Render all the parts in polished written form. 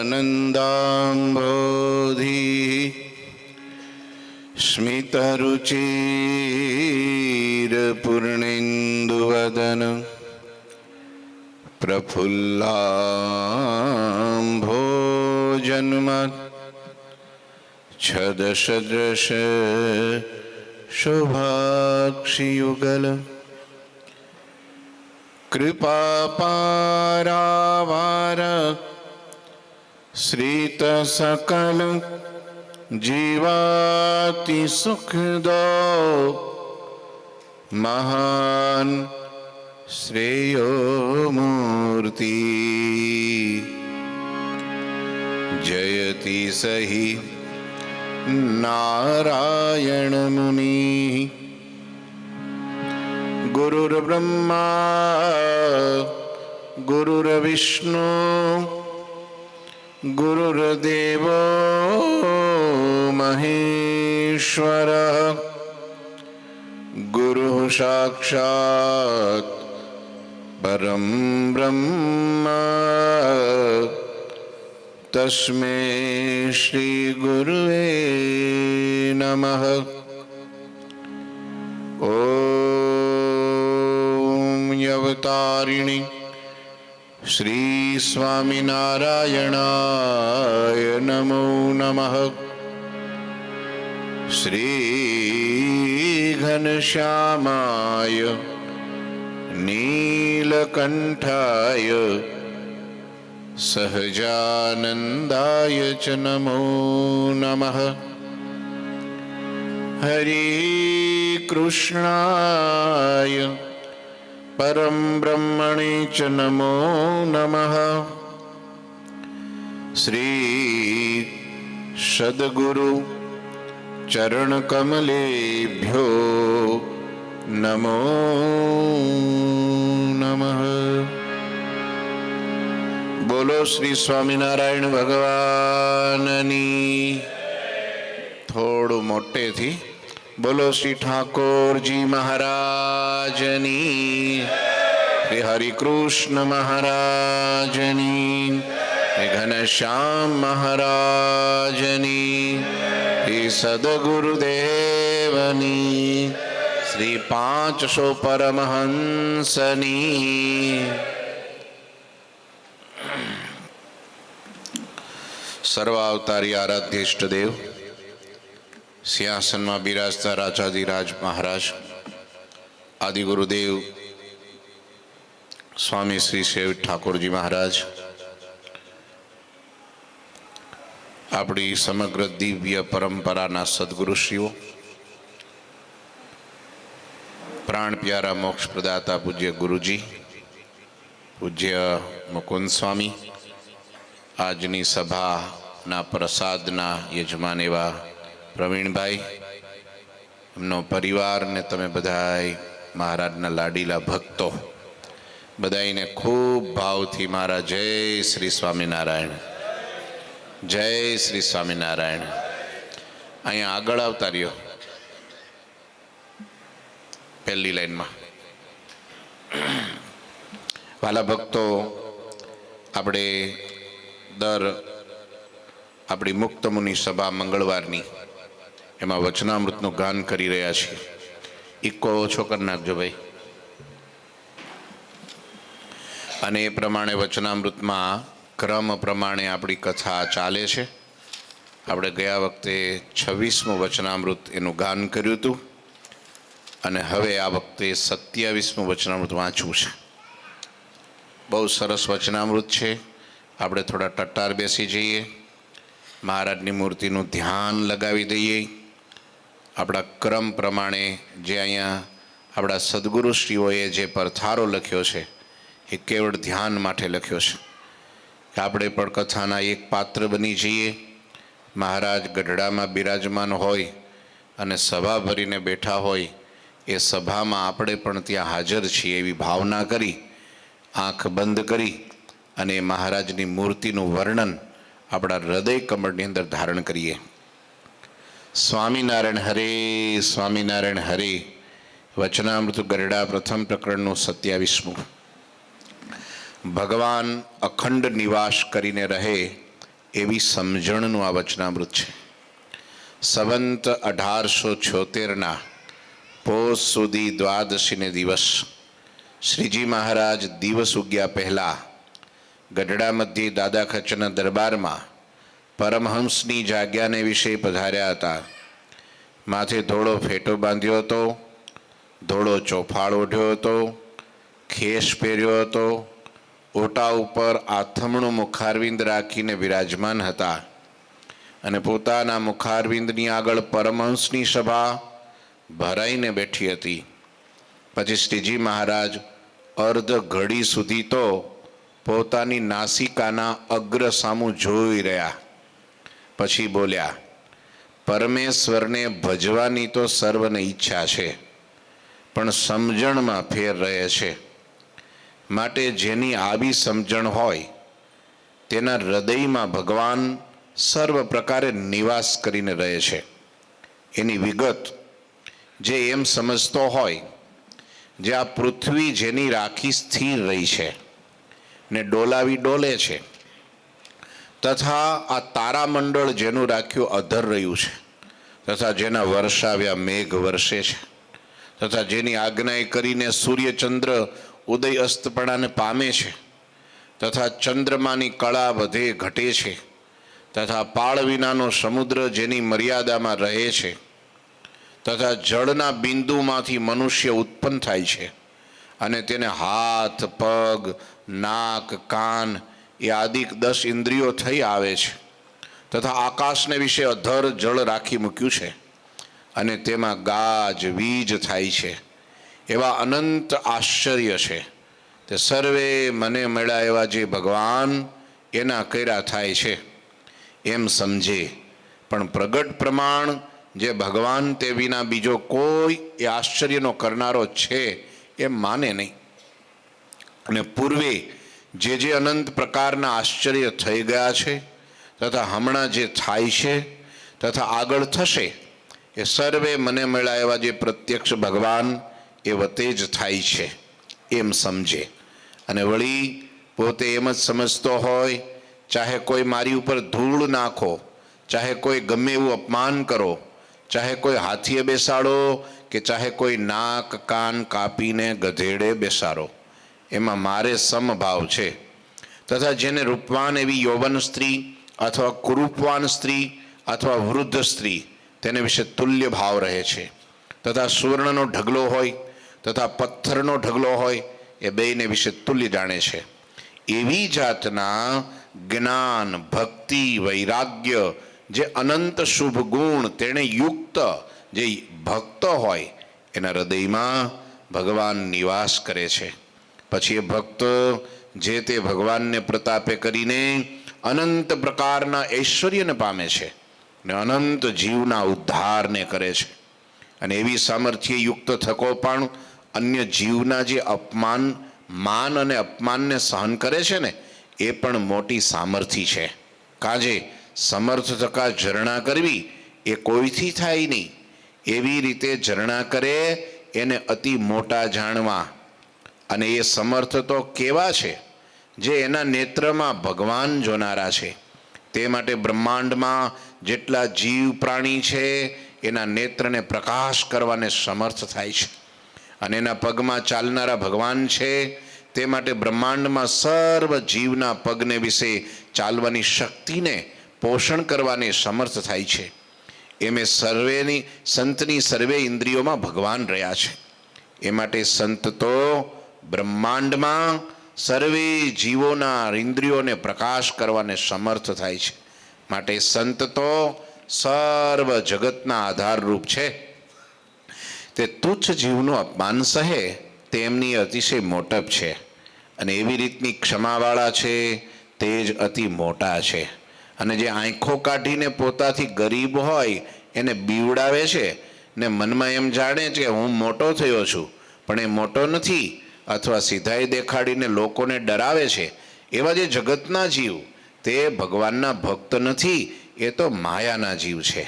સચ્चिदानन्दाम्भोधिः स्मितरुचिरपूर्णेन्दुवदन प्रफुल्लाम्भोजन्मत् छदसदृश शोभाक्षियुगल कृपापारावार श्रितसकल जीवाति सुखदो महान श्रेयो मूर्ति जयति सही नारायण मुनि गुरुर्ब्रह्मा गुरुर्विष्णु गुरुर्देवो महेश्वर गुरुः साक्षात् परं ब्रह्म तस्मै श्री गुरुवे नमः। ओम अवतारिणी श्री स्वामिनारायणाय नमो नमः। श्री घनश्यामाय नीलकंठाय सहजानंदाय च नमो नमः। हरे कृष्णाय परम ब्रह्मणे च नमो नमः। श्री सद्गुरु चरण कमलेभ्यो नमो नमः। बोलो श्री स्वामीनारायण भगवाननी। थोड़ू मोटे थी बोलो श्री ठाकुर जी महाराजनी, श्री हरि कृष्ण महाराजनी, श्री घनश्याम महाराजनी, श्री सद्गुरुदेवनी, श्री 500 परमहंसनी। सर्वावतारी आराध्य इष्टदेव सिंहासन में बिराजता राजाधिराज महाराज आदि गुरुदेव स्वामी श्री शिव ठाकुर जी महाराज, अपनी समग्र दिव्य परंपरा सद्गुरुश्रीओ, प्राण प्यारा मोक्ष प्रदाता पूज्य गुरुजी, पूज्य मुकुंद स्वामी, आजनी सभा ना प्रसादना यजमान एवा प्रवीण भाई, एमनो परिवार ने तमे बधाई महाराजना लाडीला भक्तो बधाईने खूब भावथी मारा जय श्री स्वामीनारायण, जय श्री स्वामीनारायण। अहीं आगळ आवता रह्यो पहली लाइन में। वाला भक्तो आपणे दर अपनी मुक्त मुनि सभा मंगलवारनी एमां वचनामृतनु गान करी रह्या छीए। इको ओछो कर नाखजो भाई। अने ए प्रमाणे वचनामृतमां क्रम प्रमाणे आपणी कथा चाले छे। आपणे गया वखते 26मुं वचनामृत एनुं गान कर्युं हतुं अने हवे आ वखते 27मुं वचनामृत वांचवुं छे। बहु सरस वचनामृत छे। आपणे थोड़ा टट्टार बेसी जईए, महाराजनी मूर्तिनुं ध्यान लगावी दईए। आपणा क्रम प्रमाणे जे अहींया आपणा सद्गुरुश्रीओए जे परथारो लख्यो छे ए केवळ ध्यान माटे लख्यो छे कि आपणे पण कथाना एक पात्र बनी जईए। महाराज गढડામાં બિરાજમાન હોય અને સભા ભરીને બેઠા હોય, એ સભામાં આપણે પણ ત્યાં હાજર છીએ એવી ભાવના કરી આંખ બંધ કરી અને મહારાજની મૂર્તિનું વર્ણન આપણા હૃદય કમળની અંદર ધારણ કરીએ। સ્વામિનારાયણ હરે, સ્વામિનારાયણ હરે। વચનામૃત ગરડા પ્રથમ પ્રકરણનું 27મું। ભગવાન અખંડ નિવાસ કરીને રહે એવી સમજણનું આ વચનામૃત છે. સંવંત 1876ના પોષ સુધી દ્વાદશીને દિવસ શ્રીજી મહારાજ દિવસ ઉગ્યા પહેલાં ગઢડા મધ્યે દાદા ખચ્ચરના દરબારમાં પરમહંસની જાગ્યાને વિશે પધાર્યા હતા. માથે ધોળો ફેટો બાંધ્યો હતો, ધોળો ચોફાળ ઓઢ્યો હતો, ખેસ પહેર્યો હતો, ઓટા ઉપર આથમણું મુખારવિંદ રાખીને વિરાજમાન હતા અને પોતાના મુખારવિંદની આગળ પરમહંસની સભા ભરાઈને બેઠી હતી. પછી શ્રીજી મહારાજ અર્ધ ઘડી સુધી તો પોતાની નાસિકાના અગ્ર સામું જોઈ રહ્યા. પછી બોલ્યા, પરમેશ્વરને ભજવાની તો સર્વને ઈચ્છા છે, પણ સમજણમાં ફેર રહે છે. માટે જેની આવી સમજણ હોય તેના હૃદયમાં ભગવાન સર્વ પ્રકારે નિવાસ કરીને રહે છે. એની વિગત જે એમ સમજતો હોય, જે આ પૃથ્વી જેની રાખી સ્થિર રહી છે ને ડોલાવી ડોલે છે, તથા આ તારામંડળ જેનું રાખ્યું અધર રહ્યું છે, તથા જેના વર્ષાવ્યા મેઘ વર્ષે છે, તથા જેની આજ્ઞાએ કરીને સૂર્યચંદ્ર ઉદય અસ્તપણાને પામે છે, તથા ચંદ્રમાની કળા વધે ઘટે છે, તથા પાળ વિનાનો સમુદ્ર જેની મર્યાદામાં રહે છે, તથા જળના બિંદુમાંથી મનુષ્ય ઉત્પન્ન થાય છે અને તેને હાથ, પગ, નાક, કાન એ આદિ 10 ઇન્દ્રિયો થઈ આવે છે, તથા આકાશને વિશે અધર જળ રાખી મૂક્યું છે અને તેમાં ગાજ વીજ થાય છે. એવા અનંત આશ્ચર્ય છે. તે સર્વે મને મળ્યા એવા જે ભગવાન એના કર્યા થાય છે એમ સમજે, પણ પ્રગટ પ્રમાણ જે ભગવાન તે વિના બીજો કોઈ એ આશ્ચર્યનો કરનારો છે એમ માને નહીં. અને પૂર્વે જે અનંત પ્રકારના આશ્ચર્ય થઈ ગયા છે, તથા હમણાં જે થાય છે, તથા આગળ થશે, એ સર્વે મને મળ્યા એવા જે પ્રત્યક્ષ ભગવાન એ વતે જ થાય છે એમ સમજે. અને વળી પોતે એમ જ સમજતો હોય, ચાહે કોઈ મારી ઉપર ધૂળ નાખો, ચાહે કોઈ ગમે એવું અપમાન કરો, ચાહે કોઈ હાથીએ બેસાડો કે ચાહે કોઈ નાક કાન કાપીને ગધેડે બેસાડો, એમાં મારે સમભાવ છે. તથા જેને રૂપવાન એવી યૌવન સ્ત્રી અથવા કુરૂપવાન સ્ત્રી અથવા વૃદ્ધ સ્ત્રી તેને વિશે તુલ્ય ભાવ રહે છે. તથા સુવર્ણનો ઢગલો હોય તથા પથ્થરનો ઢગલો હોય એ બેયને વિશે તુલ્ય જાણે છે. એવી જાતના જ્ઞાન, ભક્તિ, વૈરાગ્ય જે અનંત શુભ ગુણ તેણે યુક્ત જે ભક્ત હોય એના હૃદયમાં ભગવાન નિવાસ કરે છે. પછી એ ભક્ત જે તે ભગવાનને પ્રતાપે કરીને અનંત પ્રકારના ઐશ્વર્યને પામે છે ને અનંત જીવના ઉદ્ધારને કરે છે. અને એવી સામર્થ્ય યુક્ત થકો પણ અન્ય જીવના જે માન અને અપમાનને સહન કરે છે ને એ પણ મોટી સામર્થ્ય છે. કાજે સમર્થ થકા ઝરણા કરવી એ કોઈથી થાય નહીં. એવી રીતે ઝરણા કરે એને અતિ મોટા જાણવા. અને એ સમર્થ તો કેવા છે, જે એના નેત્રમાં ભગવાન જોનારા છે. તે માટે બ્રહ્માંડમાં જેટલા જીવ પ્રાણી છે એના નેત્રને પ્રકાશ કરવાને સમર્થ થાય છે. અને એના પગમાં ચાલનારા ભગવાન છે, તે માટે બ્રહ્માંડમાં સર્વ જીવના પગને વિશે ચાલવાની શક્તિને પોષણ કરવાને સમર્થ થાય છે. એમે સંતની સર્વે ઇન્દ્રિયોમાં ભગવાન રહ્યા છે. એ માટે સંત તો બ્રહ્માંડમાં સર્વે જીવોના ઇન્દ્રિયોને પ્રકાશ કરવાને સમર્થ થાય છે. માટે સંત તો સર્વ જગતના આધારરૂપ છે. તે તુચ્છ જીવનું અપમાન સહે તેમની અતિશય મોટપ છે. અને એવી રીતની ક્ષમાવાળા છે તે જ અતિ મોટા છે. અને જે આંખો કાઢીને પોતાથી ગરીબ હોય એને બીવડાવે છે ને મનમાં એમ જાણે છે કે હું મોટો થયો છું, પણ એ મોટો નથી, અથવા સીધાઈ દેખાડીને લોકોને ડરાવે છે, એવા જે જગતના જીવ તે ભગવાનના ભક્ત નથી, એ તો માયાના જીવ છે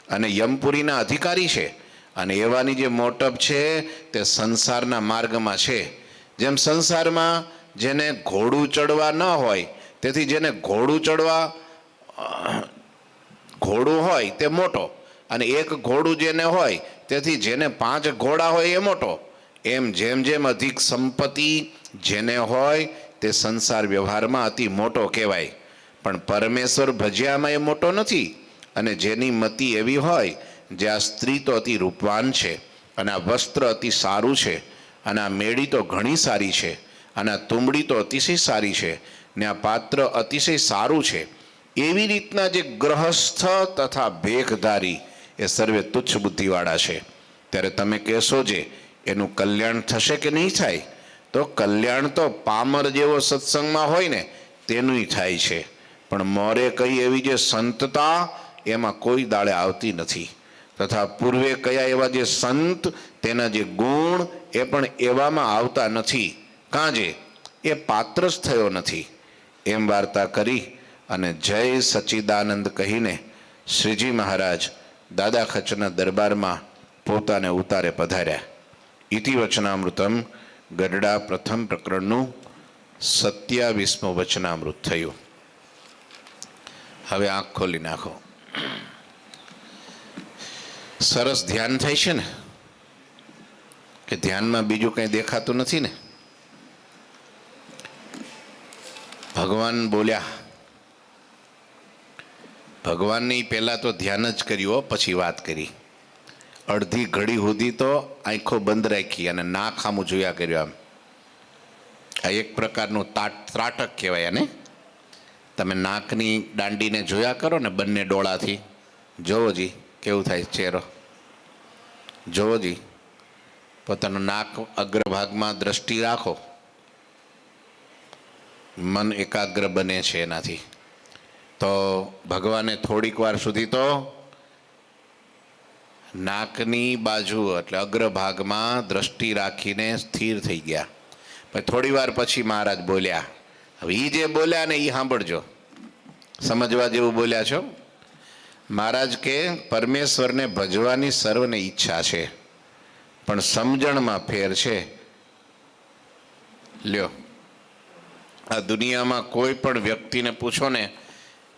અને યમપુરીના અધિકારી છે. અને એવાની જે મોટપ છે તે સંસારના માર્ગમાં છે. જેમ સંસારમાં જેને ઘોડું ચડવા ન હોય, તેથી જેને ઘોડું ચડવા ઘોડું હોય તે મોટો, અને એક ઘોડું જેને હોય તેથી જેને 5 ઘોડા હોય એ મોટો. એમ જેમ જેમ અધિક સંપત્તિ જેને હોય તે સંસાર વ્યવહારમાં અતિ મોટો કહેવાય. પણ પરમેશ્વર ભજ્યામાં એ મોટો નથી. અને જેની મતિ એવી હોય, જે આ સ્ત્રી તો અતિ રૂપવાન છે, અને આ વસ્ત્ર અતિ સારું છે, અને આ મેળી તો ઘણી સારી છે, અને આ તુંબડી તો અતિશય સારી છે, ને આ પાત્ર અતિશય સારું છે. એવી રીતના જે ગ્રહસ્થ તથા ભેખધારી એ સર્વે તુચ્છ બુદ્ધિવાળા છે. ત્યારે તમે કહેશો જે એનું કલ્યાણ થશે કે નહીં થાય? તો કલ્યાણ તો પામર જેવો સત્સંગમાં હોય ને તેનું થાય છે, પણ મોરે કઈ એવી જે સંતતા એમાં કોઈ દાડે આવતી નથી. તથા પૂર્વે કયા એવા જે સંત તેના જે ગુણ એ પણ એવામાં આવતા નથી. કાંજે એ પાત્ર જ થયો નથી. એમ વાર્તા કરી અને જય સચ્ચિદાનંદ કહીને શ્રીજી મહારાજ દાદા ખચરના દરબારમાં પોતાને ઉતારે પધાર્યા. ઇતિ વચનામૃતમ ગઢડા પ્રથમ પ્રકરણનું 27મું વચનામૃત થયું. હવે આંખ ખોલી નાખો. સરસ ધ્યાન થાય છે ને? કે ધ્યાનમાં બીજું કંઈ દેખાતું નથી ને? ભગવાન બોલ્યા. ભગવાનની પહેલા તો ધ્યાન જ કર્યું, પછી વાત કરી. અડધી ઘડી સુધી તો આંખો બંધ રાખી અને નાક સામું જોયા કર્યું. આમ આ એક પ્રકારનું ત્રાટક કહેવાય. અને તમે નાકની દાંડીને જોયા કરો ને બંને ડોળાથી, જોવો જી કેવું થાય ચહેરો. જોવો જી, પોતાનું નાક અગ્રભાગમાં દ્રષ્ટિ રાખો, મન એકાગ્ર બને છે એનાથી. તો ભગવાને થોડીક વાર સુધી તો નાકની બાજુ એટલે અગ્રભાગમાં દ્રષ્ટિ રાખીને સ્થિર થઈ ગયા. પછી થોડી વાર પછી મહારાજ બોલ્યા. હવે એ જે બોલ્યા ને એ સાંભળજો, સમજવા જેવું બોલ્યા છો. મહારાજ કે પરમેશ્વરને ભજવાની સર્વને ઈચ્છા છે, પણ સમજણમાં ફેર છે. લ્યો, આ દુનિયામાં કોઈ પણ વ્યક્તિને પૂછો ને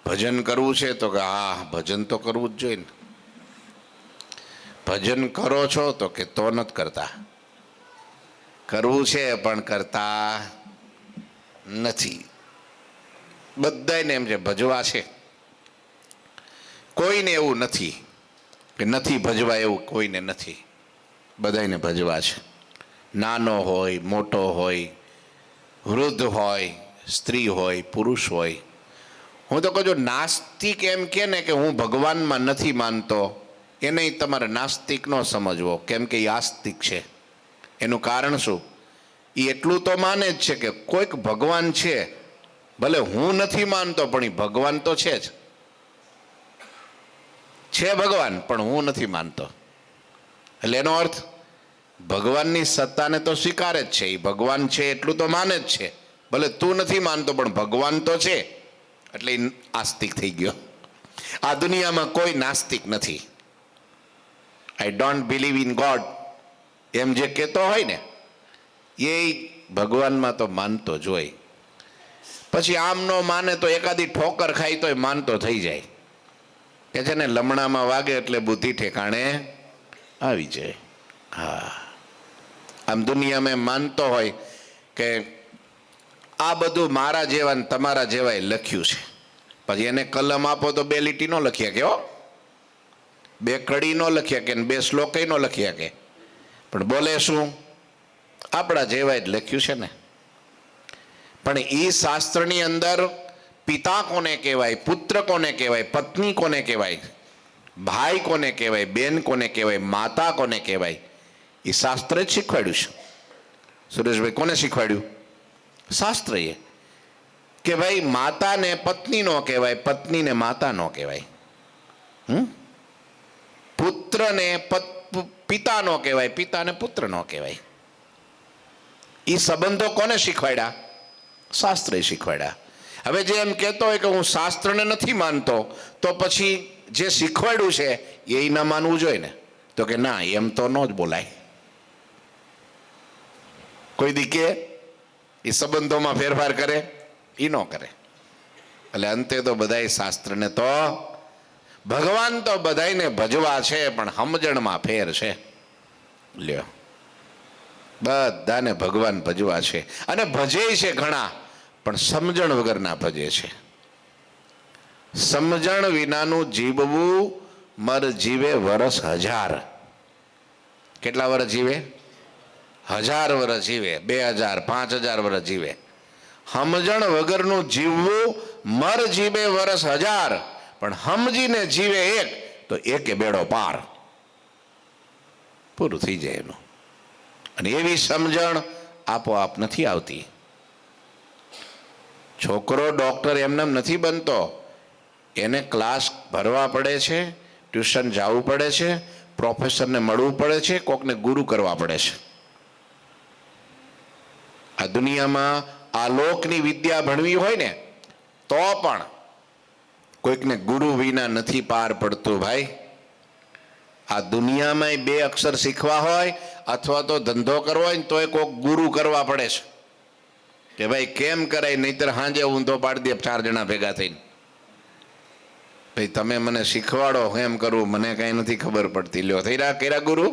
ભજન કરવું છે તો કે હા ભજન તો કરવું જ જોઈએ ને. ભજન કરો છો તો કે તો નથી કરતા. કરવું છે પણ કરતા નથી. બધાને એમ છે ભજવા છે. કોઈને એવું નથી કે નથી ભજવા, એવું કોઈને નથી. બધાને ભજવા છે. નાનો હોય, મોટો હોય, વૃદ્ધ હોય, સ્ત્રી હોય, પુરુષ હોય. હું તો કહું છું, નાસ્તિક એમ કે ને કે હું ભગવાનમાં નથી માનતો, એને તમારે નાસ્તિક ન સમજવો, કેમ કે એ આસ્તિક છે. એનું કારણ શું? એ એટલું તો માને જ છે કે કોઈક ભગવાન છે. ભલે હું નથી માનતો પણ એ ભગવાન તો છે જ. છે ભગવાન, પણ હું નથી માનતો. એટલે એનો અર્થ ભગવાનની સત્તાને તો સ્વીકારે જ છે. એ ભગવાન છે એટલું તો માને જ છે. ભલે તું નથી માનતો પણ ભગવાન તો છે, એટલે એ આસ્તિક થઈ ગયો. આ દુનિયામાં કોઈ નાસ્તિક નથી. I don't believe in God એમ જે કહેતો હોય ને એ ભગવાનમાં તો માનતો જ હોય. પછી આમ નો માને તો એકાદી ઠોકર ખાઈ તોય માનતો થઈ જાય. કે છે ને લમણામાં વાગે એટલે બુદ્ધિ ઠેકાણે આવી જાય. હા, આમ દુનિયામાં માનતો હોય કે આ બધું મારા જેવા ને તમારા જેવાય લખ્યું છે. પછી એને કલમ આપો તો 2 લીટી નો લખી શકે, હો 2 કડી નો લખી શકે ને 2 શ્લોક નો લખી શકે, પણ બોલે શું? આપણા જેવાય જ લખ્યું છે ને. પણ એ શાસ્ત્રની અંદર પિતા કોને કહેવાય, પુત્ર કોને કહેવાય, પત્ની કોને કહેવાય, ભાઈ કોને કહેવાય, બેન કોને કહેવાય, માતા કોને કહેવાય, એ શાસ્ત્રે જ શીખવાડ્યું છે. સુરેશભાઈ, કોને શીખવાડ્યું? શાસ્ત્રએ. કે ભાઈ માતાને પત્ની નો કહેવાય, પત્નીને માતા નો કહેવાય, પુત્રને પિતા નો કહેવાય, પિતાને પુત્ર નો કહેવાય. એ સંબંધો કોને શીખવાડ્યા? શાસ્ત્રએ શીખવાડ્યા. હવે જે એમ કહેતો હોય કે હું શાસ્ત્રને નથી માનતો, તો પછી જે શીખવાડ્યું છે એ ના માનવું જોઈએ ને? તો કે ના, એમ તો ન જ બોલાય. કોઈ દી કે એ સંબંધોમાં ફેરફાર કરે? એ ન કરે. એટલે અંતે તો બધાય શાસ્ત્રને તો ભગવાન તો બધાયને ભજવા છે, પણ સમજણમાં ફેર છે. લ્યો, બધાને ભગવાન ભજવા છે અને ભજે છે ઘણા, પણ સમજણ વગરના ભજે છે. સમજણ વિનાનું જીવવું મર જીવે વરસ હજાર. કેટલા વર્ષ જીવે? 1000 વર્ષ જીવે, 2000, 5000 વર્ષ જીવે. સમજણ વગરનું જીવવું મર જીવે વરસ 1000, પણ સમજીને જીવે એક તો એકે બેડો પાર. પૂરું થઈ જાય એનું. અને એવી સમજણ આપોઆપ નથી આવતી. છોકરો ડોક્ટર એમને નથી બનતો, એને ક્લાસ ભરવા પડે છે, ટ્યુશન જવું પડે છે, પ્રોફેસરને મળવું પડે છે, કોકને ગુરુ કરવા પડે છે. આ દુનિયામાં આ લોકની વિદ્યા ભણવી હોય ને તો પણ કોઈકને ગુરુ વિના નથી પાર પડતું ભાઈ. આ દુનિયામાં 2 અક્ષર શીખવા હોય અથવા તો ધંધો કરવો હોય ને તોય કોઈક ગુરુ કરવા પડે છે કે ભાઈ કેમ કરાય, નહીતર સાંજે ઊંધો પાડી દે 4 જણા ભેગા થઈને. ભાઈ તમે મને શીખવાડો એમ કરવું, મને કાંઈ નથી ખબર પડતી. લ્યો થઈ રહ્યા કર્યા ગુરુ.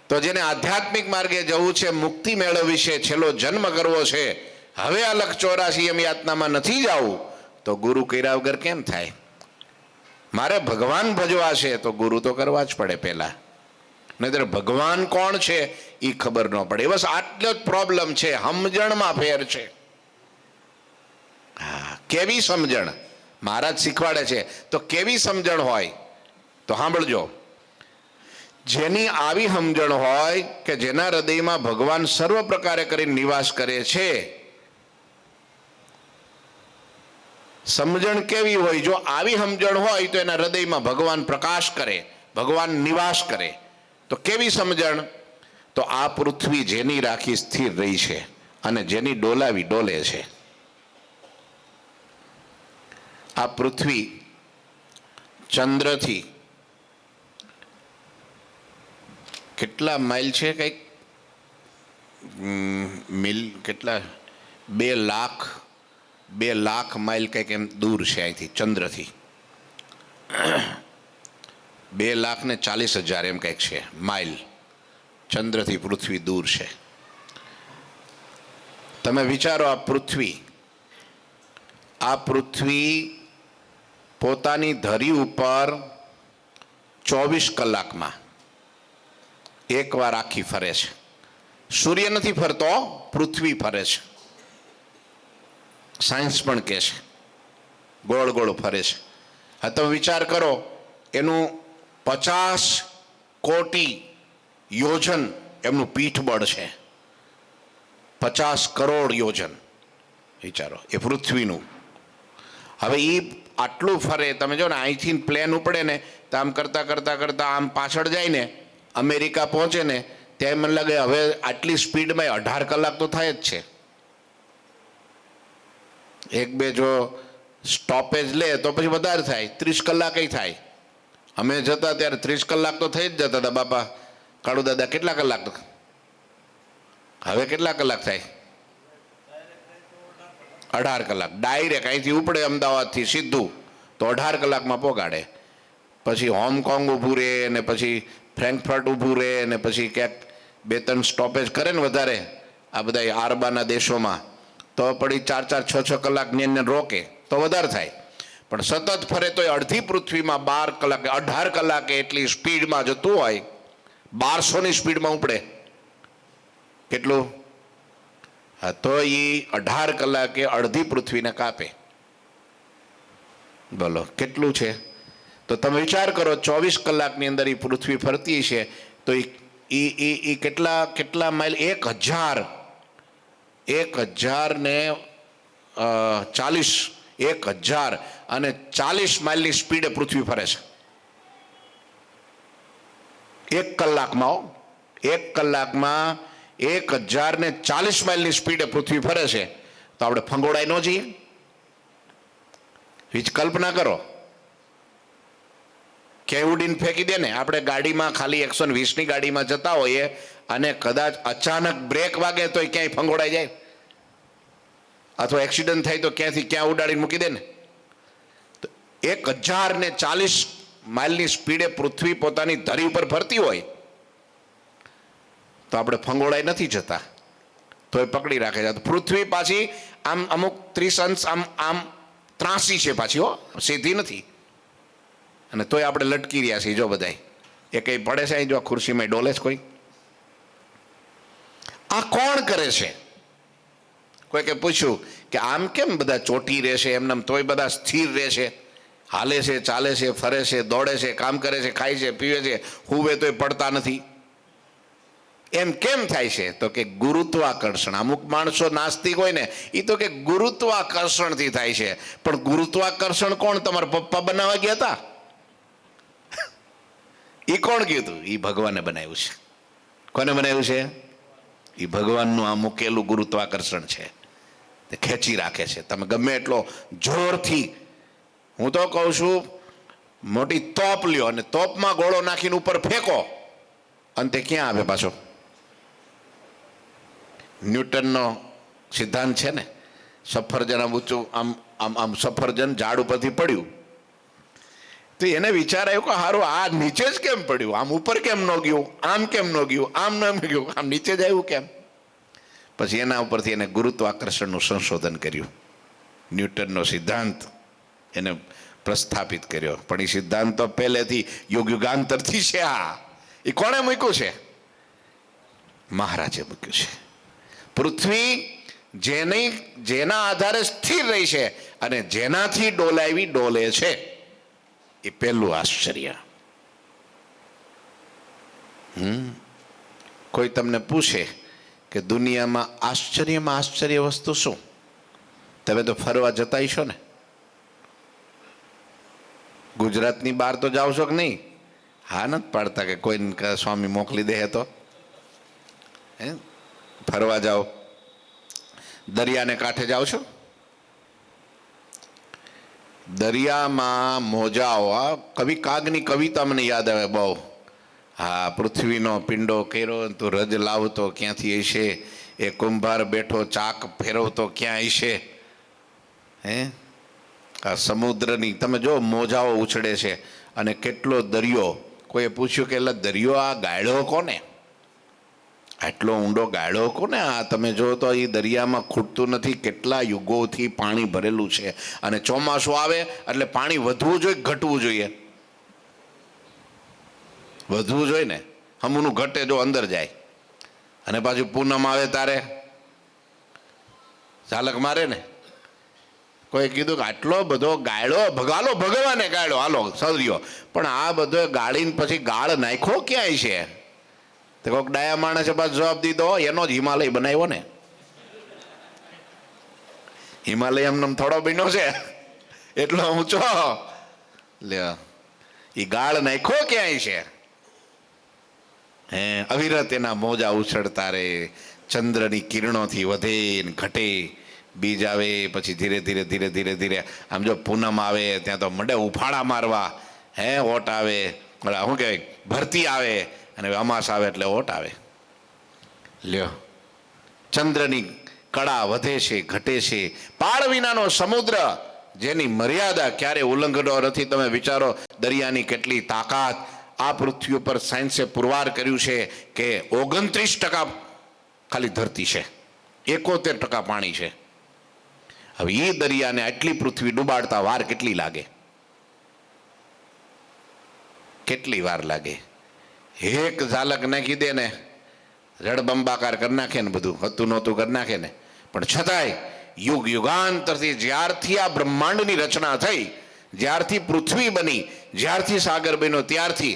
તો જેને આધ્યાત્મિક માર્ગે જવું છે, મુક્તિ મેળવવી છે, છેલ્લો જન્મ કરવો છે, હવે આ 184 એમ યાતનામાં નથી જવું, તો ગુરુ કર્યા વગર કેમ થાય? મારે ભગવાન ભજવા છે તો ગુરુ તો કરવા જ પડે પહેલા, નહીતર ભગવાન કોણ છે એ ખબર ન પડે. બસ આટલો જ પ્રોબ્લેમ છે, સમજણમાં ફેર છે. હા, કેવી સમજણ મહારાજ શીખવાડે છે. તો કેવી સમજણ હોય તો સાંભળજો. જેની આવી સમજણ હોય કે જેના હૃદયમાં ભગવાન સર્વ પ્રકારે કરીને નિવાસ કરે છે. સમજણ કેવી હોય? જો આવી સમજણ હોય તો એના હૃદયમાં ભગવાન પ્રકાશ કરે, ભગવાન નિવાસ કરે. તો કેવી સમજણ? તો આ પૃથ્વી જેની રાખી સ્થિર રહી છે અને જેની ડોલાવી ડોલે છે. આ પૃથ્વી ચંદ્રથી કેટલા માઇલ છે? કંઈક મિલ કેટલા 2 લાખ માઇલ કંઈક એમ દૂર છે અહીંથી, ચંદ્રથી. 2,40,000 એમ કંઈક છે માઇલ ચંદ્રથી પૃથ્વી દૂર છે. તમે વિચારો, આ પૃથ્વી પોતાની ધરી ઉપર 24 કલાકમાં એકવાર આખી ફરે છે. સૂર્ય નથી ફરતો, પૃથ્વી ફરે છે. સાયન્સ પણ કહે છે ગોળ ગોળ ફરે છે. હા, તમે વિચાર કરો, એનું 50 કોટી યોજન એમનું પીઠબળ છે. 50 કરોડ યોજન વિચારો એ પૃથ્વીનું. હવે એ આટલું ફરે, તમે જો ને અહીંથી પ્લેન ઉપડે ને તો આમ કરતાં કરતાં કરતાં આમ પાછળ જાય ને, અમેરિકા પહોંચે ને ત્યાં મને લાગે હવે આટલી સ્પીડમાં 18 કલાક તો થાય જ છે. 1-2 જો સ્ટોપેજ લે તો પછી વધારે થાય, 30 કલાક થાય. અમે જતા ત્યારે 30 કલાક તો થઈ જ જતા હતા બાપા. કાળુ દાદા કેટલા કલાક? હવે કેટલા કલાક થાય? 18 કલાક. ડાયરેક્ટ અહીંથી ઉપડે અમદાવાદથી સીધું તો 18 કલાકમાં પહોંચાડે. પછી હોંગકોંગ ઊભું રહે ને પછી ફ્રેન્કફર્ટ ઊભું રહે ને પછી ક્યાંક 2-3 સ્ટોપેજ કરે ને વધારે આ બધા આરબાના દેશોમાં, તો પડી 4-4, 6-6 કલાક ને રોકે તો વધારે થાય. પણ સતત ફરે તો અડધી પૃથ્વીમાં 12 કલાકે 18 કલાકે એટલી સ્પીડમાં જતું હોય. 1200ની સ્પીડમાં ઉપડે. કેટલું? હા, તો એ 18 કલાકે અડધી પૃથ્વીને કાપે. બોલો કેટલું છે? તો તમે વિચાર કરો, 24 કલાકની અંદર એ પૃથ્વી ફરતી છે તો એ કેટલા માઇલ? 1040 માઇલની સ્પીડે પૃથ્વી ફરે છે 1 કલાકમાં. 1 કલાકમાં 1040 માઇલની સ્પીડે પૃથ્વી ફરે છે તો આપણે ફંગોળાઈ ન જઈએ? કલ્પના કરો, ક્યાંય ઉડીને ફેંકી દે ને. આપણે ગાડીમાં ખાલી 120ની ગાડીમાં જતા હોઈએ અને કદાચ અચાનક બ્રેક વાગે તો ક્યાંય ફંગોળાઈ જાય. અથવા એક્સિડન્ટ થાય તો ક્યાંથી ક્યાં ઉડાડીને મૂકી દે ને. તો 1040 માઇલની સ્પીડે પૃથ્વી પોતાની ધરી ઉપર ફરતી હોય તો આપણે ફંગોળાઈ નથી જતા, તો એ પકડી રાખે છે. પૃથ્વી પાછી આમ અમુક 30 અંશ આમ આમ ત્રાસી છે પાછી, હો, સીધી નથી. અને તોય આપણે લટકી રહ્યા છીએ. જો બધાય એ કંઈ પડે છે, જો ખુરશીમાં ડોલે છે કોઈ. આ કોણ કરે છે? કોઈ કે પૂછ્યું કે આમ કેમ બધા ચોટી રહેશે એમને, તોય બધા સ્થિર રહેશે, હાલે છે, ચાલે છે, ફરે છે, દોડે છે, કામ કરે છે, ખાય છે, પીવે છે, હુવે તોય પડતા નથી, એમ કેમ થાય છે? તો કે ગુરુત્વાકર્ષણ. અમુક માણસો નાસ્તિક હોય ને એ તો કે ગુરુત્વાકર્ષણથી થાય છે. પણ ગુરુત્વાકર્ષણ કોણ તમારા પપ્પા બનાવવા ગયા હતા? એ કોણ કીધું? એ ભગવાને બનાવ્યું છે. કોને બનાવ્યું છે? એ ભગવાનનું આ મૂકેલું ગુરુત્વાકર્ષણ છે, તે ખેંચી રાખે છે. તમે ગમે એટલો જોરથી, હું તો કહું છું, મોટી તોપ લ્યો અને તોપમાં ગોળો નાખીને ઉપર ફેંકો, અંતે ક્યાં આવે પાછો? ન્યૂટનનો સિદ્ધાંત છે ને, સફરજન આમ ઊંચું આમ આમ આમ સફરજન ઝાડ ઉપરથી પડ્યું તો એને વિચાર આવ્યો કે હારું આ નીચે જ કેમ પડ્યું, આમ ઉપર કેમ ન ગયું, આમ કેમ ન ગયું, આમ ન ગયું, આમ નીચે જ આવ્યું કેમ? પછી એના ઉપરથી એને ગુરુત્વાકર્ષણનું સંશોધન કર્યું, ન્યૂટનનો સિદ્ધાંત એને પ્રસ્થાપિત કર્યો. પણ એ સિદ્ધાંત તો પહેલેથી યુગાંતરથી છે. આ એ કોણે મૂક્યું છે? મહારાજે મૂક્યું છે. પૃથ્વી જેના આધારે સ્થિર રહી છે અને જેનાથી ડોલાવી ડોલે છે, એ પહેલું આશ્ચર્ય. કોઈ તમને પૂછે કે દુનિયામાં આશ્ચર્યમાં આશ્ચર્ય વસ્તુ શું? તમે તો ફરવા જતા હશો ને, ગુજરાતની બહાર તો જાઓ છો કે નહીં? હા, નથી પાડતા કે કોઈને સ્વામી મોકલી દે તો ફરવા જાઓ. દરિયાને કાંઠે જાઓ છો? દરિયામાં મોજાઓ, કવિ કાગની કવિતા મને યાદ આવે બહુ. હા, પૃથ્વીનો પિંડો કેરો તું રજ લાવતો ક્યાંથી હશે, એ કુંભાર બેઠો ચાક ફેરવતો ક્યાં હશે. આ સમુદ્રની તમે જો મોજાઓ ઉછળે છે અને કેટલો દરિયો. કોઈએ પૂછ્યું કે એટલે દરિયો આ ગાળ્યો કોને, આટલો ઊંડો ગાળ્યો કોને? આ તમે જો તો એ દરિયામાં ખૂટતું નથી, કેટલા યુગોથી પાણી ભરેલું છે. અને ચોમાસું આવે એટલે પાણી વધવું જોઈએ, ઘટવું જોઈએ? વધવું જોઈએ ને, હમુનું ઘટે જો અંદર જાય. અને પાછું પૂનમ આવે તારે ઝાલક મારે ને. કોઈ કીધું કે આટલો બધો ગાળ્યો, ભગાલો ભગવાને ગાળ્યો, હાલો સર્યો, પણ આ બધો ગાળીને પછી ગાળ નાખ્યો ક્યાંય છે? તો કોઈક ડાયા માણસે પાછો જવાબ દીધો, એનો જ હિમાલય બનાવ્યો ને. હિમાલય એમને થોડો બન્યો છે એટલો ઊંચો, લ્યો એ ગાળ નાખ્યો ક્યાંય છે? અવિરત એના મોજા ઉછળતા રે, ચંદ્રની કિરણોથી વધે ને ઘટે, બીજ આવે પછી ધીરે ધીરે ધીરે ધીરે ધીરે આમ જો પૂનમ આવે ત્યાં તો મંડે ઉફાળા મારવા, ઓટ આવે, શું કહેવાય, ભરતી આવે, અને અમાસ આવે એટલે ઓટ આવે. લ્યો, ચંદ્રની કળા વધે છે, ઘટે છે. પાળ વિનાનો સમુદ્ર, જેની મર્યાદા ક્યારે ઉલ્લંઘનો નથી. તમે વિચારો દરિયાની કેટલી તાકાત. આ પૃથ્વી ઉપર સાયન્સે પુરવાર કર્યું છે કે 29% ખાલી ધરતી છે, 71% પાણી છે. હવે એ દરિયાને આટલી પૃથ્વી ડૂબાડતા વાર કેટલી લાગે? કેટલી વાર લાગે? એક ઝાલક નાખી દે ને, જળબંબાકાર કરી નાખે ને, બધું હતું નહોતું કરી નાખે ને. પણ છતાંય યુગ યુગાંતરથી જ્યારથી આ બ્રહ્માંડની રચના થઈ, જ્યારથી પૃથ્વી બની, જ્યારથી સાગર બન્યો, ત્યારથી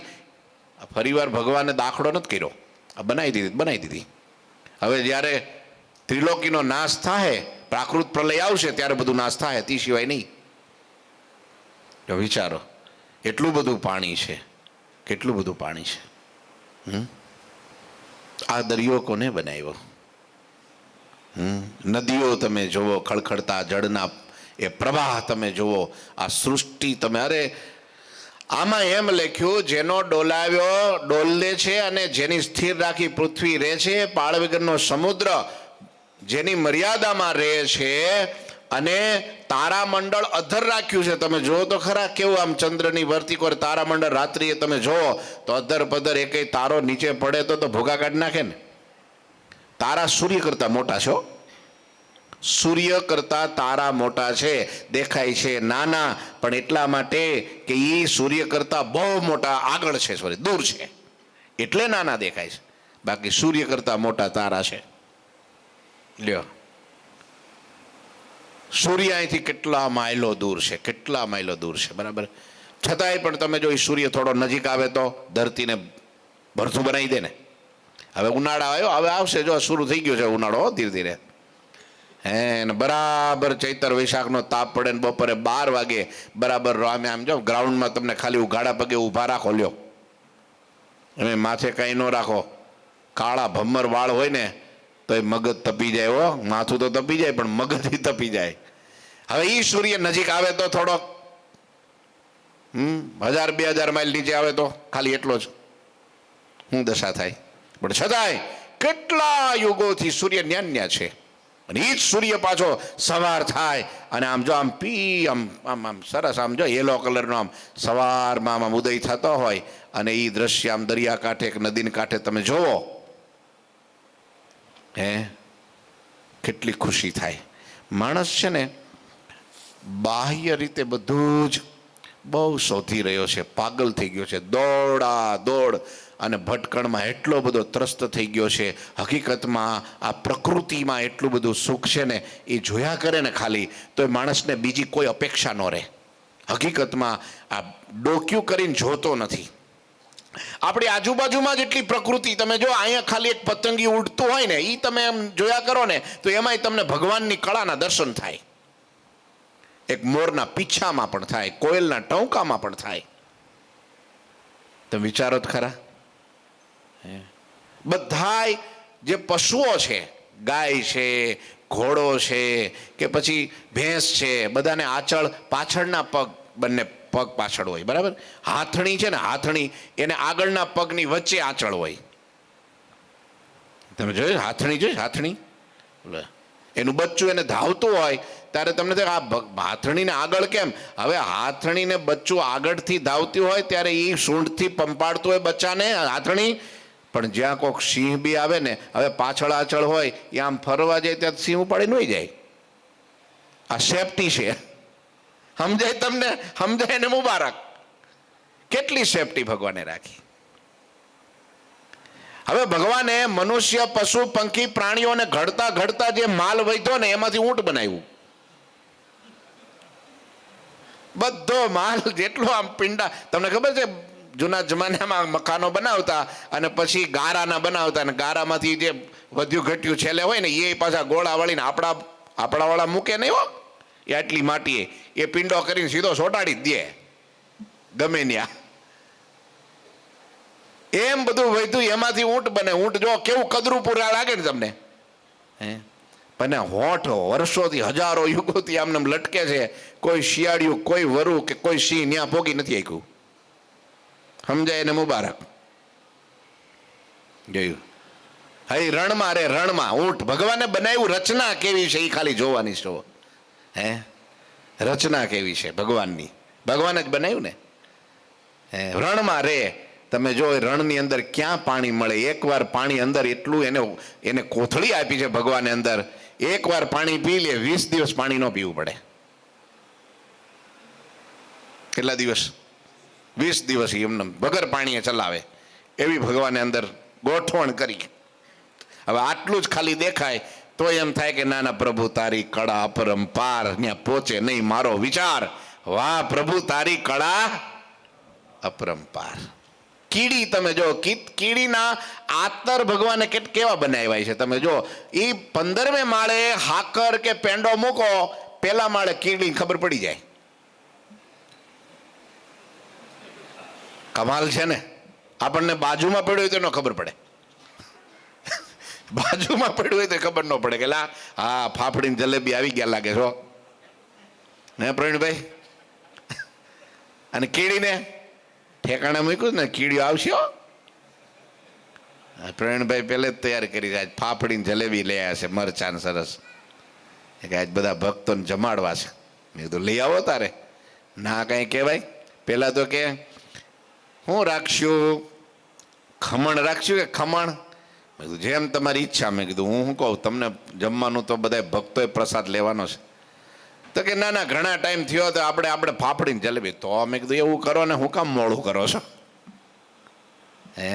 ફરીવાર ભગવાને દાખલો નથી કર્યો. આ બનાવી દીધી. હવે જ્યારે ત્રિલોકીનો નાશ થાય, પ્રાકૃત પ્રલય આવશે ત્યારે બધું નાશ થાય, તે સિવાય નહીં. જો વિચારો, એટલું બધું પાણી છે, કેટલું બધું પાણી છે. આ દરિયો કોને બનાવ્યો? નદીઓ તમે જુઓ, ખળખળતા જળના એ પ્રવાહ તમે જુઓ, આ સૃષ્ટિ તમે, અરે આમાં એમ લખ્યું, જેનો ડોલાવ્યો ડોલે છે અને જેની સ્થિર રાખી પૃથ્વી રહે છે, પાળ વગરનો સમુદ્ર જેની મર્યાદામાં રહે છે અને તારામંડળ અધર રાખ્યું છે. તમે જુઓ તો ખરા કેવું આમ ચંદ્રની વર્તી પર તારામંડળ રાત્રિએ તમે જુઓ તો અધર પધર એકેય તારો નીચે પડે તો ભોગા કાઢી નાખે ને. તારા સૂર્ય કરતા મોટા છો. સૂર્ય કરતા તારા મોટા છે, દેખાય છે નાના, પણ એટલા માટે કે એ સૂર્ય કરતા બહુ મોટા આગળ છે, સોરી દૂર છે, એટલે નાના દેખાય છે. બાકી સૂર્ય કરતા મોટા તારા છે. લ્યો, સૂર્ય અહીંથી કેટલા માઇલો દૂર છે, કેટલા માઇલો દૂર છે, બરાબર. છતાંય પણ તમે જો સૂર્ય થોડો નજીક આવે તો ધરતીને ભરથું બનાવી દે ને. હવે ઉનાળા આવ્યો, હવે આવશે, જો શરૂ થઈ ગયો છે ઉનાળો ધીરે ધીરે. હે ને બરાબર ચૈતર વૈશાખનો તાપ પડે ને બપોરે 12 વાગે બરાબર આમે આમ જો ગ્રાઉન્ડમાં તમને ખાલી ઉઘાડા પગે ઊભા રાખો. લ્યો, અને માથે કાંઈ ન રાખો, કાળા ભમ્મર વાળ હોય ને તો એ મગજ તપી જાય. હો, માથું તો તપી જાય પણ મગજ તપી જાય. હવે એ સૂર્ય નજીક આવે તો થોડોક 1000-2000 માઇલ નીચે આવે તો ખાલી એટલો જ શું દશા થાય. પણ છતાંય કેટલા યુગોથી સૂર્ય ન્યા છે. અને એ જ સૂર્ય પાછો સવાર થાય અને આમ જો આમ પી આમ આમ આમ સરસ આમ જો યલો કલરનો આમ સવારમાં આમ ઉદય થતો હોય અને એ દ્રશ્ય આમ દરિયાકાંઠે કે નદીને કાંઠે તમે જોવો, હે કેટલી ખુશી થાય. માણસ છે ને બાહ્ય રીતે બધું જ બહુ શોધી રહ્યો છે, પાગલ થઈ ગયો છે, દોડા દોડ અને ભટકણમાં એટલો બધો ત્રસ્ત થઈ ગયો છે. હકીકતમાં આ પ્રકૃતિમાં એટલું બધું સુખ છે ને, એ જોયા કરે ને ખાલી તો એ માણસને બીજી કોઈ અપેક્ષા ન રહે. હકીકતમાં આ ડોક્યું કરીને જોતો નથી. આપણી આજુબાજુમાં જેટલી પ્રકૃતિ તમે જો, અહીંયા ખાલી એક પતંગી ઉડતું હોય ને એ તમે એમ જોયા કરો ને તો એમાંય તમને ભગવાનની કળાના દર્શન થાય. એક મોરના પીછામાં પણ થાય, કોયલના ટંકામાં પણ થાય. તમે વિચારો જ ખરા. બધાય જે પશુઓ છે, ગાય છે, ઘોડો છે કે પછી ભેંસ છે, બધાને આંચળ પાછળના પગ, બંને પગ પાછળ હોય, બરાબર. હાથણી છે ને, હાથણી એને આગળના પગની વચ્ચે આંચળ હોય. તમે જોયું હાથણી? જોઈ હાથણી? એનું બચ્ચું એને ધાવતું હોય ત્યારે તમને આ હાથણીને આગળ કેમ? હવે હાથણીને બચ્ચું આગળથી ધાવતી હોય ત્યારે એ સૂંઢથી પંપાડતું હોય બચ્ચાને હાથણી. પણ જ્યાં કોઈક સિંહ બી આવે ને, હવે પાછળ આંચળ હોય એ આમ ફરવા જાય ત્યાં સિંહ ઉપાડી ન જાય. આ સેફટી છે, સમજાય તમને? સમજાય ને મુબારક. કેટલી સેફટી ભગવાને રાખી. હવે ભગવાને મનુષ્ય, પશુ, પંખી, પ્રાણીઓને ઘડતા ઘડતા જે માલ વધ્યો ને એમાંથી ઊંટ બનાવ્યું. બધો માલ જેટલો આમ પિંડા, તમને ખબર છે જૂના જમાનામાં મકાનો બનાવતા અને પછી ગારાના બનાવતા, અને ગારામાંથી જે વધ્યું ઘટ્યું છેલ્લે હોય ને એ પાછા ગોળા વળીને આપણા વાળા મૂકે નહીં. હો, એ આટલી માટીએ એ પિંડો કરીને સીધો સોટાડી જ દે ગમે ત્યાં. એમ બધું વધ્યું એમાંથી ઊંટ બને. ઊંટ જો કેવું કદરું પૂરા લાગે ને તમને. હે પણ હોઠ વર્ષોથી, હજારો યુગોથી આમને લટકે છે. કોઈ શિયાળિયું, કોઈ વરુ કે કોઈ સિંહ ત્યાં પોગી નથી આખ્યું. સમજાય એને મુબારક. જોયું? હઈ રણમાં રે, રણમાં ઊંટ ભગવાને બનાવ્યું. રચના કેવી છે એ ખાલી જોવાની છો. હે રચના કેવી છે ભગવાનની, ભગવાને જ બનાવ્યું ને. હે રણમાં રે. તમે જો રણની અંદર ક્યાં પાણી મળે? એકવાર પાણી અંદર એટલું એને કોથળી આપી છે ભગવાને અંદર. એકવાર પાણી પી લે 20 દિવસ પાણી ન પીવું પડે. કેટલા દિવસ? 20 દિવસ એમને વગર પાણીએ ચલાવે એવી ભગવાને અંદર ગોઠવણ કરી. હવે આટલું જ ખાલી દેખાય તો એમ થાય કે ના ના પ્રભુ તારી કળા અપરંપાર, ત્યાં પહોંચે નહીં મારો વિચાર. વાહ પ્રભુ તારી કળા અપરંપાર. કીડી તમે જો, કીડીના આતર ભગવાને કેવા બનાવ્યા છે તમે જો. એ 15મે માળે હાકર કે પેંડો મૂકો, પેલા માળે કીડી ખબર પડી જાય. કમાલ છે ને. આપણને બાજુમાં પડ્યું હોય તો ન ખબર પડે. બાજુમાં પડ્યું હોય તો ખબર ન પડે કે લા હા ફાફડીની જલેબી આવી ગયા લાગે છો. હે પ્રવીણભાઈ? અને કીડીને ઠેકાણે મૂક્યું ને, કીડીઓ આવશે. પ્રવીણભાઈ પહેલે જ તૈયાર કરી છે. આજ ફાફડીને જલેબી લઈ આવ્યા છે, મરચાં સરસ. કે આજ બધા ભક્તોને જમાડવા છે. મેં કીધું લઈ આવો તારે, ના કાંઈ કહેવાય. પહેલાં તો કે હું રાખશું, ખમણ રાખશું કે ખમણ? મેં કીધું જેમ તમારી ઈચ્છા. મેં કીધું હું શું કહું તમને, જમવાનું તો બધા ભક્તોએ પ્રસાદ લેવાનો છે. તો કે ના ના ઘણા ટાઈમ થયો તો આપણે ફાફડીને જલેબી. તો મેં કીધું એવું કરો ને, હું કામ મોડું કરો છો? હે,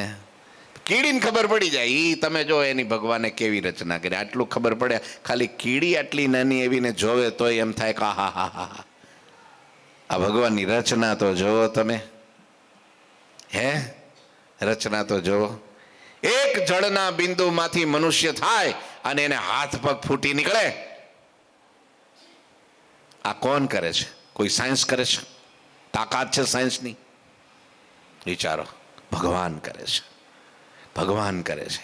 કીડીને ખબર પડી જાય. એ તમે જો એની ભગવાને કેવી રચના કરી, આટલું ખબર પડે. ખાલી કીડી આટલી નાની એવીને જોવે તોય એમ થાય કે હા હા હા હા, આ ભગવાનની રચના તો જોવો તમે. હે, રચના તો જોવો. એક જળના બિંદુમાંથી મનુષ્ય થાય અને એને હાથ પગ ફૂટી નીકળે. આ કોણ કરે છે? કોઈ સાયન્સ કરે છે? તાકાત છે સાયન્સની? વિચારો, ભગવાન કરે છે, ભગવાન કરે છે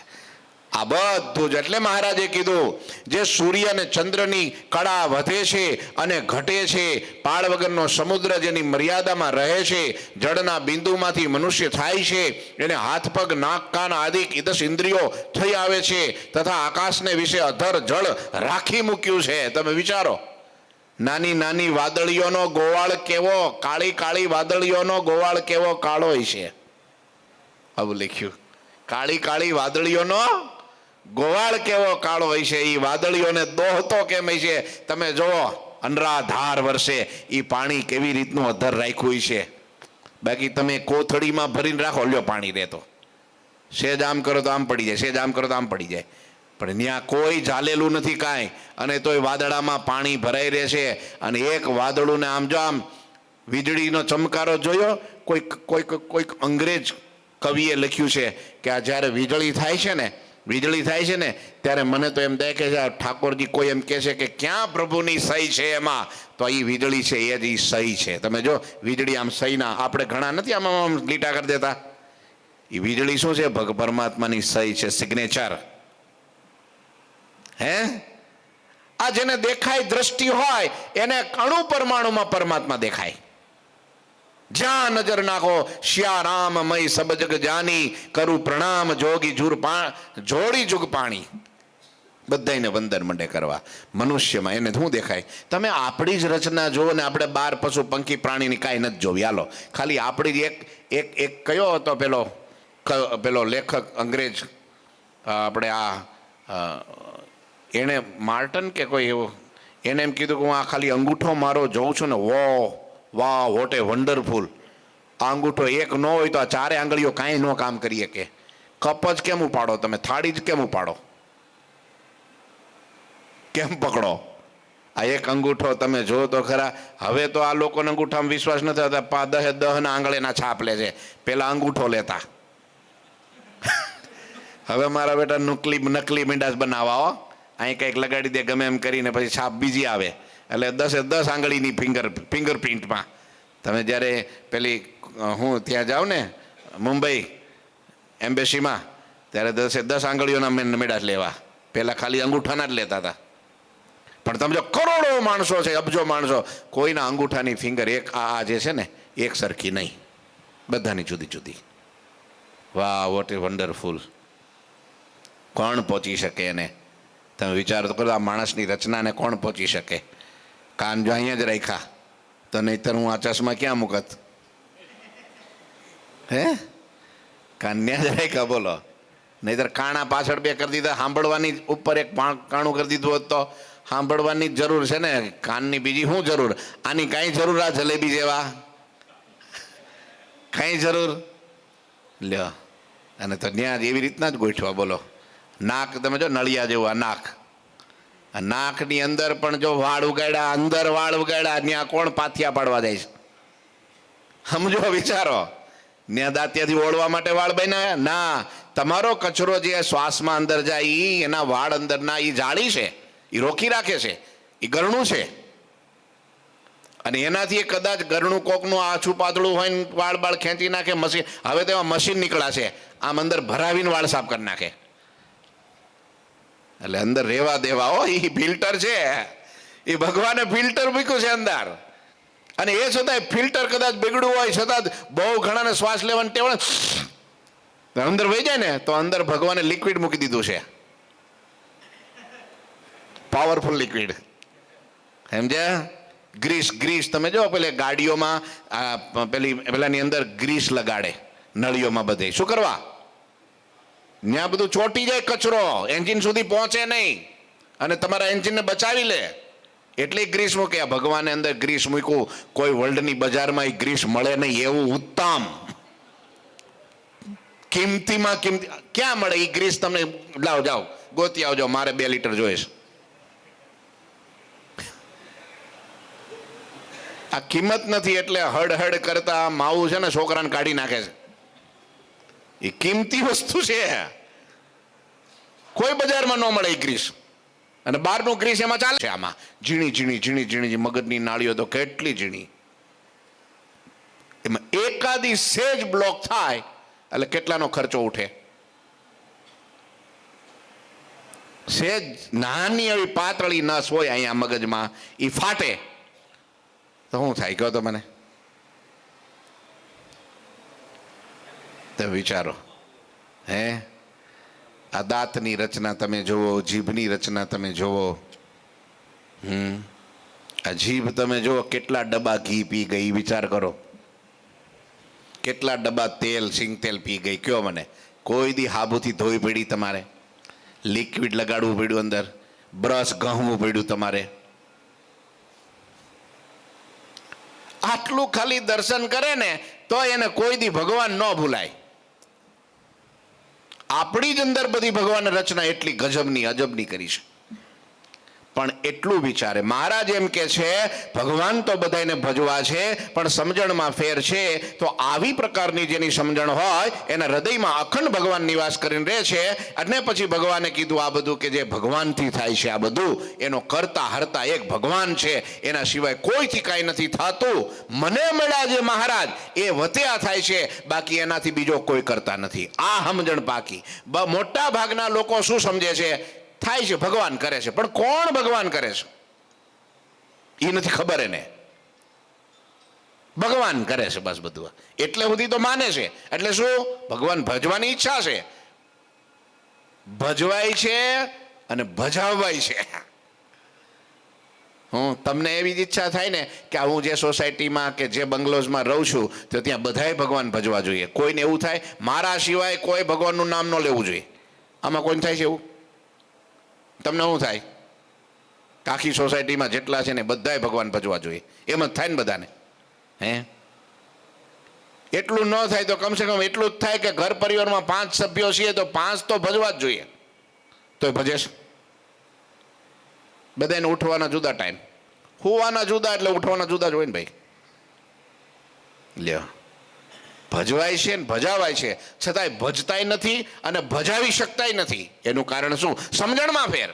આ બધું જ. એટલે મહારાજે કીધું, જે સૂર્ય અને ચંદ્રની કળા વધે છે અને ઘટે છે, પાળ વગરનો સમુદ્ર જેની મર્યાદામાં રહે છે, જળના બિંદુમાંથી મનુષ્ય થાય છે, એને હાથ પગ નાક કાન આદિ દસ ઇન્દ્રિયો થઈ આવે છે, તથા આકાશને વિશે અધર જળ રાખી મૂક્યું છે. તમે વિચારો, નાની નાની વાદળીઓનો ગોવાળ કેવો, કાળી કાળી વાદળીઓનો ગોવાળ કેવો કાળો હોય છે. આવું લખ્યું, કાળી કાળી વાદળીઓનો ગોવાળ કેવો કાળો હોય છે. એ વાદળીઓને દોહતો કેમ હોય છે તમે જુઓ. અનરાધાર વર્ષે એ પાણી કેવી રીતનું અધર રાખ્યું હોય છે. બાકી તમે કોથળીમાં ભરીને રાખો, લ્યો પાણી રહેતો, સેજ આમ કરો તો આમ પડી જાય, સેજ આમ કરો તો આમ પડી જાય. પણ ત્યાં કોઈ ઝાલેલું નથી કાંઈ, અને તોય વાદળામાં પાણી ભરાઈ રહે છે. અને એક વાદળું ને આમ જો આમ વીજળીનો ચમકારો જોયો. કોઈક અંગ્રેજ કવિએ લખ્યું છે કે આ જ્યારે વીજળી થાય છે ને ત્યારે મને તો એમ દેખે છે ઠાકોરજી કોઈ એમ કહે છે કે ક્યાં પ્રભુની સહી છે એમાં, તો એ વીજળી છે એ જ સહી છે. તમે જો વીજળી આમ સહીના, આપણે ઘણા નથી આમ લીટા કરી દેતા, એ વીજળી શું છે? પરમાત્માની સહી છે, સિગ્નેચર. હે, આ જેને દેખાય દ્રષ્ટિ હોય એને અણુ પરમાણુમાં પરમાત્મા દેખાય. જ્યાં નજર નાખો શ્યા રામ મય સબ જગ જાની, કરું પ્રણામ જોગી જોડી જુગ પાણી. બધાને વંદન મંડે કરવા. મનુષ્યમાં એને શું દેખાય? તમે આપણી જ રચના જુઓ ને, આપણે બાર પશુ પંખી પ્રાણીની કાંઈ નથી જોવી. હાલો, ખાલી આપણી જ એક કયો હતો પેલો લેખક અંગ્રેજ, આપણે એણે માર્ટન કે કોઈ એવું, એને એમ કીધું કે હું આ ખાલી અંગૂઠો મારો જોઉં છું ને, વાહ વોટ એ વન્ડરફુલ. આ અંગૂઠો એક ન હોય તો આ ચારે આંગળીઓ કાંઈ ન કામ કરી શકે. કપ જ કેમ ઉપાડો તમે, થાળી જ કેમ ઉપાડો, કેમ પકડો? આ એક અંગૂઠો તમે જો તો ખરા. હવે તો આ લોકોને અંગૂઠામાં વિશ્વાસ નથી થતા, 10 આંગળીના છાપ લે છે. પેલા અંગૂઠો લેતા. હવે મારા બેટા નકલી મીંડાસ બનાવવા હો. અહીં કંઈક લગાડી દે ગમે એમ કરીને, પછી છાપ બીજી આવે. એટલે 10 આંગળીની ફિંગરપ્રિન્ટમાં. તમે જ્યારે પેલી હું ત્યાં જાઉં ને મુંબઈ એમ્બેસીમાં, ત્યારે 10 આંગળીઓના મેળા લેવા. પહેલાં ખાલી અંગૂઠાના જ લેતા હતા. પણ તમે જો કરોડો માણસો છે, અબજો માણસો, કોઈના અંગૂઠાની ફિંગર એક આ જે છે ને એક સરખી નહીં, બધાની જુદી જુદી. વાહ વોટ એ વન્ડરફુલ. કોણ પહોંચી શકે એને? તમે વિચારો તો કરો, આ માણસની રચનાને કોણ પહોંચી શકે? કાન જો અહીંયા જ રાખ્યા, તો નહીતર હું આ ચશ્મા ક્યાં મૂકત? હે, કાન ત્યાં જ રાખ્યા, બોલો. નહીતર કાણા પાછળ 2 કરી દીધા, સાંભળવાની ઉપર એક કાણું કરી દીધું હોત તો સાંભળવાની જ જરૂર છે ને. કાનની બીજી શું જરૂર? આની કાંઈ જરૂર? આ જલેબી જેવા કાંઈ જરૂર? લ્યો, અને તો ત્યાં જ એવી રીતના જ ગોઠવા, બોલો. નાક તમે જો નળિયા જેવું આ નાક, આ નાકની અંદર પણ જો વાળ ઉગાડ્યા, અંદર વાળ ઉગાડ્યા, ત્યાં કોણ પાથિયા પાડવા જાય છે? સમજો, વિચારો. ત્યાં દાંતિયાથી ઓળવા માટે વાળ બન્યા? ના, તમારો કચરો જે શ્વાસમાં અંદર જાય એના વાળ અંદરના એ જાળી છે, એ રોકી રાખે છે, એ ગરણું છે. અને એનાથી કદાચ ગરણું કોકનું આછું પાતળું હોય ને વાળ ખેંચી નાખે મશીન. હવે તો એમાં મશીન નીકળ્યા છે, આમ અંદર ભરાવીને વાળ સાફ કરી નાખે. એટલે અંદર રેવા દેવા હો, એ ફિલ્ટર છે. એ ભગવાને ફિલ્ટર મૂક્યું છે અંદર. અને એ છતાંય ફિલ્ટર કદાચ બગડ્યું હોય છતાં બહુ ઘણાને શ્વાસ લેવાની ટેવ, તો અંદર વહી જાય ને તો અંદર ભગવાને લિક્વિડ મૂકી દીધું છે, પાવરફુલ લિક્વિડ. સમજ્યા? ગ્રીસ. ગ્રીસ તમે જો પેલે ગાડીઓમાં પેલાની અંદર ગ્રીસ લગાડે નળીઓમાં બધે. શું કરવા? ત્યાં બધું ચોંટી જાય કચરો, એન્જિન સુધી પહોંચે નહીં અને તમારા એન્જિનને બચાવી લે. એટલે ગ્રીસ મૂકે. ભગવાને અંદર ગ્રીસ મૂક્યું. કોઈ વર્લ્ડની બજારમાં એ ગ્રીસ મળે નહીં એવું ઉત્તમ કિંમતીમાં કિંમતી ક્યાં મળે એ ગ્રીસ? તમને લાવ, જાઓ ગોતી આવજો, મારે 2 લીટર જોઈએ છે. આ કિંમત નથી એટલે હડ કરતા માવું છે ને છોકરાને કાઢી નાખે છે. એ કિંમતી વસ્તુ છે, કોઈ બજારમાં ન મળે એ ગ્રીસ. અને બહારનું ગ્રીસ એમાં ચાલે છે. આમાં ઝીણી ઝીણી ઝીણી ઝીણી મગજની નાળીઓ તો કેટલી ઝીણી, એમાં એકાદી સેજ બ્લોક થાય એટલે કેટલાનો ખર્ચો ઉઠે. સેજ નાની એવી પાતળી નસ હોય અહીંયા મગજમાં, એ ફાટે તો શું થાય? કહો તો મને. તો વિચારો. હે, આ દાંતની રચના તમે જુઓ, જીભની રચના તમે જુઓ. આ જીભ તમે જુઓ કેટલા ડબ્બા ઘી પી ગઈ, વિચાર કરો. કેટલા ડબ્બા તેલ, સિંગ તેલ પી ગઈ. કયો મને. કોઈ દી હાબુથી ધોઈ પડી તમારે, લિક્વિડ લગાડવું પડ્યું, અંદર બ્રશ ઘસવું પડ્યું તમારે. આટલું ખાલી દર્શન કરે ને તો એને કોઈ દી ભગવાન ન ભૂલાય. આપણી જ અંદર બધી ભગવાન રચના એટલી ગજબની અજબની કરી છે. પણ એટલું વિચારે. મહારાજ એમ કે છે ભગવાન તો બધાને ભજવા છે પણ સમજણમાં ફેર છે. તો આવી પ્રકારની જેની સમજણ હોય એના હૃદયમાં અખંડ ભગવાન નિવાસ કરીને રહે છે. અને પછી ભગવાને કીધું આ બધું કે જે ભગવાનથી થાય છે, આ બધું એનો કરતા હરતા એક ભગવાન છે, એના સિવાય કોઈથી કાંઈ નથી થતું. મને મળ્યા જે મહારાજ એ વત્યા થાય છે, બાકી એનાથી બીજો કોઈ કરતા નથી. આ સમજણ પાકી. મોટા ભાગના લોકો શું સમજે છે? થાય છે ભગવાન કરે છે, પણ કોણ ભગવાન કરે છે એ નથી ખબર એને. ભગવાન કરે છે બસ બધું એટલે સુધી તો માને છે. એટલે શું? ભગવાન ભજવાની ઈચ્છા છે, ભજવાય છે અને ભજાવાય છે. તમને એવી જ ઈચ્છા થાય ને કે હું જે સોસાયટીમાં કે જે બંગલોઝમાં રહું છું તો ત્યાં બધાય ભગવાન ભજવા જોઈએ. કોઈને એવું થાય મારા સિવાય કોઈ ભગવાનનું નામ ન લેવું જોઈએ. આમાં કોઈને થાય છે એવું? તમને શું થાય? આખી સોસાયટીમાં જેટલા છે ને બધાય ભગવાન ભજવા જોઈએ, એમ જ થાય ને બધાને? હે, એટલું ન થાય તો કમસે કમ એટલું જ થાય કે ઘર પરિવારમાં 5 સભ્યો છીએ તો 5 તો ભજવા જ જોઈએ. તો ભજેશ. બધાને ઉઠવાના જુદા ટાઈમ, હોવાના જુદા, એટલે ઉઠવાના જુદા જ હોય ને ભાઈ. લ્યો, ભજવાય છે ને ભજાવાય છે, છતાંય ભજતાય નથી અને ભજાવી શકતાય નથી. એનું કારણ શું? સમજણમાં ફેર.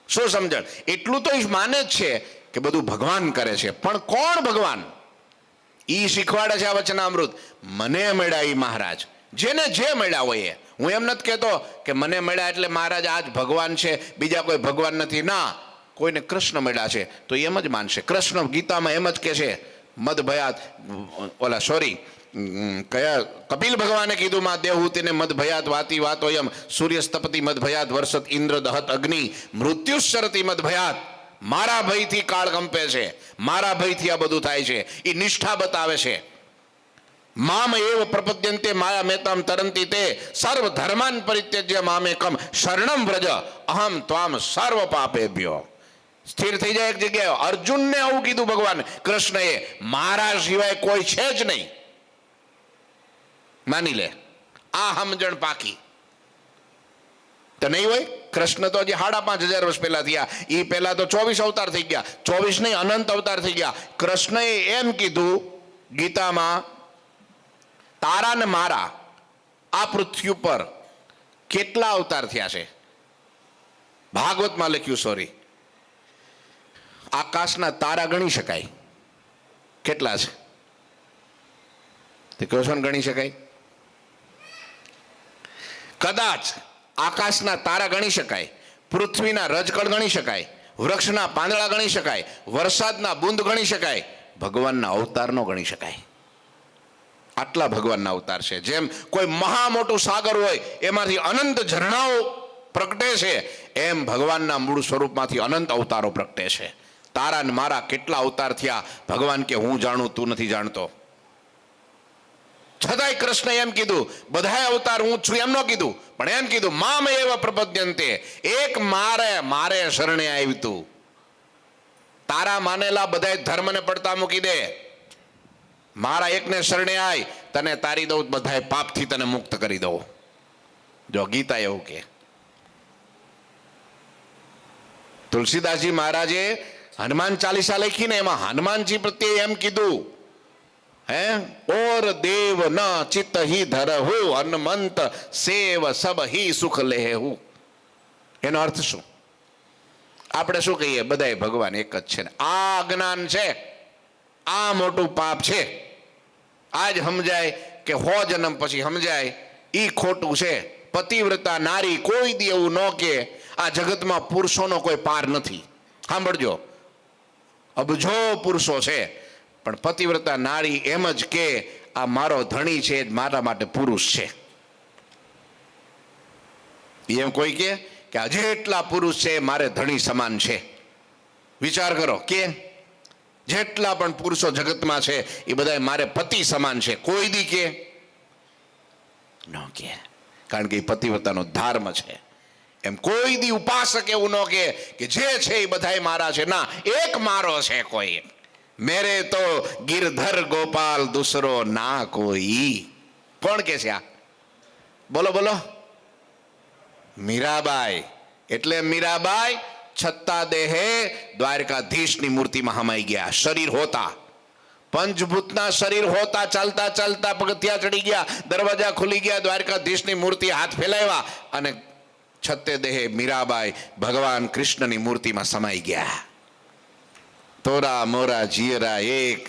શું સમજણ? એટલું તો માને જ છે કે બધું ભગવાન કરે છે, પણ કોણ ભગવાન? ઈ શીખવાડે છે આ વચનામૃત. મને મળ્યા એ મહારાજ, જેને જે મળ્યા હોય એ. હું એમ નથી કહેતો કે મને મળ્યા એટલે મહારાજ આજ ભગવાન છે, બીજા કોઈ ભગવાન નથી. ના, કોઈને કૃષ્ણ મળ્યા છે તો એમ જ માનશે. કૃષ્ણ ગીતામાં એમ જ કહે છે, મદ ભયાત કયા કપિલ ભગવાને કીધું માં દેવહૂતિને મદ ભયાત વાતી વાતો એમ સૂર્યસ્તપતિ મદ ભયાત વર્ષત ઇન્દ્ર દહત અગ્નિ મૃત્યુશરતી મદ ભયાત. મારા ભયથી કાળ કંપે છે, મારા ભયથી આ બધું થાય છે. એ નિષ્ઠા બતાવે છે. મામ એવ પ્રપદ્યંતે માયા મેતામ તરંતી તે સર્વ ધર્માન પરિત્યજ્ય મામેકમ શરણમ વ્રજ અહમ ત્વામ સર્વ પાપેભ્યો. સ્થિર થઈ જાય એક જગ્યાએ. અર્જુનને આવું કીધું ભગવાન કૃષ્ણએ, મારા સિવાય કોઈ છે જ નહીં. માની લે, આ સમજણ પાકી. તો નહીં હોય? કૃષ્ણ તો હજી 5,500 વર્ષ પહેલા થયા. એ પહેલા તો 24 અવતાર થઈ ગયા. 24 નહીં, અનંત અવતાર થઈ ગયા. કૃષ્ણએ એમ કીધું ગીતામાં, તારા ને મારા આ પૃથ્વી પર કેટલા અવતાર થયા છે? ભાગવતમાં લખ્યું, સોરી, આકાશના તારા ગણી શકાય. કેટલા છે? તે કહો છો ને ગણી શકાય? કદાચ આકાશના તારા ગણી શકાય, પૃથ્વીના રજકણ ગણી શકાય, વૃક્ષના પાંદડા ગણી શકાય, વરસાદના બુંદ ગણી શકાય, ભગવાનના અવતાર નો ગણી શકાય. આટલા ભગવાનના અવતાર છે. જેમ કોઈ મહા મોટું સાગર હોય એમાંથી અનંત ઝરણાઓ પ્રગટે છે, એમ ભગવાનના મૂળ સ્વરૂપમાંથી અનંત અવતારો પ્રગટે છે. તારા ને મારા કેટલા અવતાર થયા, ભગવાન કે હું જાણું, તું નથી જાણતો. છતાંય કૃષ્ણ એમ કીધું બધા અવતાર હું છું એમ ન કીધું, પણ એમ કીધું મામ એવ પ્રપદ્યંતે, એક મારે શરણે આવ્યું તું. તારા માનેલા બધા ધર્મને પડતા મૂકી દે, મારા એકને શરણે આય, તને તારી દઉં, બધા પાપથી તને મુક્ત કરી દઉં. જો ગીતા એવું કે. તુલસીદાસજી મહારાજે હનુમાન ચાલીસા લખીને એમાં હનુમાનજી પ્રત્યે એમ કીધું, હે ઓર દેવ ન ચિત્ત હી ધરહુ, હનુમંત સેવ સબ હી સુખ લેહુ. એનો અર્થ શું? આપણે શું કહીએ, બધાય ભગવાન એક જ છે ને. આ અજ્ઞાન છે, આ મોટું પાપ છે. આજ સમજાય કે 100 જન્મ પછી સમજાય ઈ ખોટું છે. પતિવ્રતા નારી કોઈ દી એવું ન કે આ જગતમાં પુરુષોનો કોઈ પાર નથી. સાંભળજો, અબજો પુરુષો છે, પણ પતિવ્રતા નારી એમ જ કે આ મારો ધણી છે, મારા માટે પુરુષ છે. એમ કોઈ કે આ જેટલા પુરુષ છે મારે ધણી સમાન છે. વિચાર કરો, કે જેટલા પણ પુરુષો જગતમાં છે એ બધા મારે પતિ સમાન છે. કોઈ દી કે ન કે, કારણ કે એ પતિવ્રતાનો ધર્મ છે. એમ કોઈ દી ઉપાસક એવું ન કે જે છે એ બધા મારા છે. ના, એક મારો છે કોઈ. મેરે તો ગિરધર ગોપાલ દૂસરો ના કોઈ. કોણ કે છે આ? બોલો બોલો. મીરાબાઈ. એટલે મીરાબાઈ છત્તા દેહે દ્વારકાધીશની મૂર્તિમાં હમાઈ ગયા. શરીર હોતા, પંચભૂતના શરીર હોતા, ચાલતા ચાલતા પગથિયા ચડી ગયા, દરવાજા ખુલી ગયા, દ્વારકાધીશની મૂર્તિ હાથ ફેલાવ્યા અને છત્તે દેહે મીરાબાઈ ભગવાન કૃષ્ણની મૂર્તિમાં સમાઈ ગયા. તોરા મોરા જીયરા એક,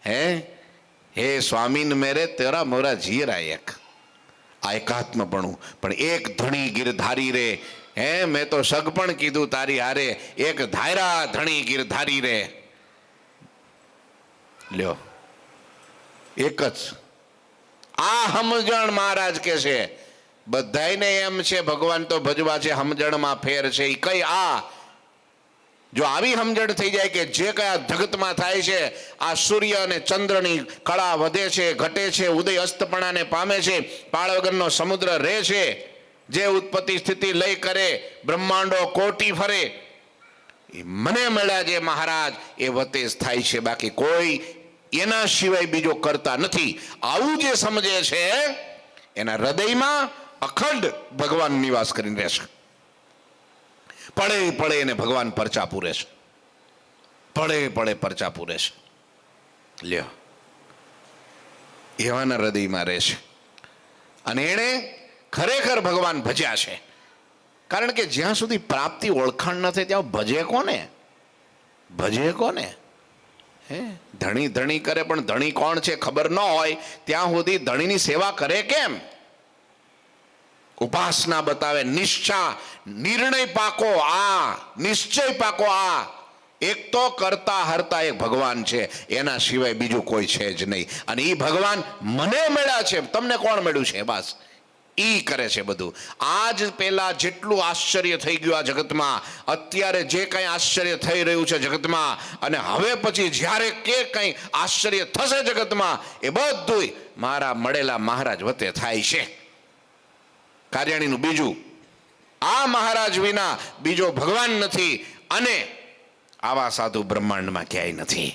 હે સ્વામીન મેરે તેરા મોરા જીયરા એક. આ એકાત્મપણું. પણ એક ધણી ગિરધારી રે, મેં તો સગ પણ કીધું તારી હારે, એક ધાયરા ધણી ગિરધારી રે. લ્યો, એક જ આ સમજણ મહારાજ કે છે. બધાયને એમ છે ભગવાન તો ભજવા છે, સમજણમાં ફેર છે. એ કઈ આ જો આવી સમજણ થઈ જાય કે જે કયા જગતમાં થાય છે, આ સૂર્ય અને ચંદ્રની કળા વધે છે, ઘટે છે, ઉદય અસ્તપણાને પામે છે, પાળ વગરનો સમુદ્ર રહે છે, જે ઉત્પત્તિ સ્થિતિ લય કરે, બ્રહ્માંડો કોટી ફરે, એ મને મળ્યા જે મહારાજ એ વતે જ થાય છે. બાકી કોઈ એના સિવાય બીજો કરતા નથી. આવું જે સમજે છે એના હૃદયમાં અખંડ ભગવાન નિવાસ કરીને રહેશે. પડે પડે એને ભગવાન પરચા પૂરે છે, પડે પડે પરચા પૂરે છે. લ્યો, એવાના હૃદયમાં રહે છે. અને એણે ખરેખર ભગવાન ભજ્યા છે. કારણ કે જ્યાં સુધી પ્રાપ્તિ ઓળખાણ ન થાય ત્યાં ભજે કોને? ભજે કોને? ધણી ધણી કરે, પણ ધણી કોણ છે ખબર ન હોય ત્યાં સુધી ધણીની સેવા કરે કેમ? ઉપાસના બતાવે, નિશ્ચા, નિર્ણય પાકો આ, નિશ્ચય પાકો આ. એક તો કરતા હરતા એક ભગવાન છે, એના સિવાય બીજું કોઈ છે જ નહીં. અને એ ભગવાન મને મળ્યા છે. તમને કોણ મળ્યું છે? બસ ઈ કરે છે બધું. આજ પહેલા જેટલું આશ્ચર્ય થઈ ગયું આ જગતમાં, અત્યારે જે કંઈ આશ્ચર્ય થઈ રહ્યું છે જગતમાં, અને હવે પછી જ્યારે કે કંઈ આશ્ચર્ય થશે જગતમાં, એ બધું મારા મળેલા મહારાજ વતે થાય છે. કાર્યાણીનું બીજું, આ મહારાજ વિના બીજો ભગવાન નથી, અને આવા સાધુ બ્રહ્માંડમાં ક્યાંય નથી.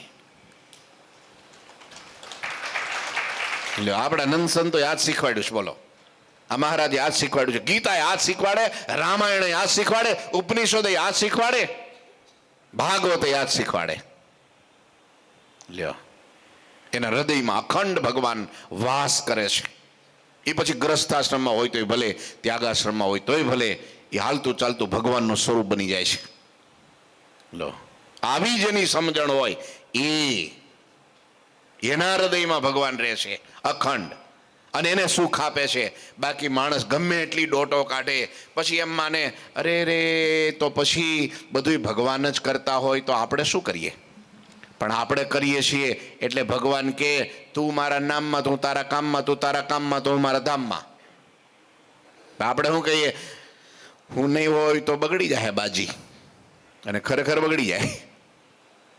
આપણા નંદ સંતો યાદ શીખવાડ્યું છે. બોલો, આ મહારાજે યાદ શીખવાડ્યું છે. ગીતા યાદ શીખવાડે, રામાયણ યાદ શીખવાડે, ઉપનિષદ યાદ શીખવાડે, ભાગવત યાદ શીખવાડે. લ્યો, એના હૃદયમાં અખંડ ભગવાન વાસ કરે છે. એ પછી ગ્રસ્થાશ્રમમાં હોય તોય ભલે, ત્યાગાશ્રમમાં હોય તોય ભલે, એ હાલતું ચાલતું ભગવાનનું સ્વરૂપ બની જાય છે. લો, આવી જેની સમજણ હોય એના હૃદયમાં ભગવાન રહે છે અખંડ, અને એને સુખ આપે છે. બાકી માણસ ગમે એટલી ડોટો કાઢે, પછી એમ માને અરે રે તો પછી બધું ભગવાન જ કરતા હોય તો આપણે શું કરીએ? પણ આપણે કરીએ છીએ એટલે ભગવાન કે તું મારા નામમાં, તું તારા કામમાં, તું તારા કામમાં, તું મારા ધામમાં. આપણે શું કહીએ, હું નહીં હોય તો બગડી જાય બાજી, અને ખરેખર બગડી જાય.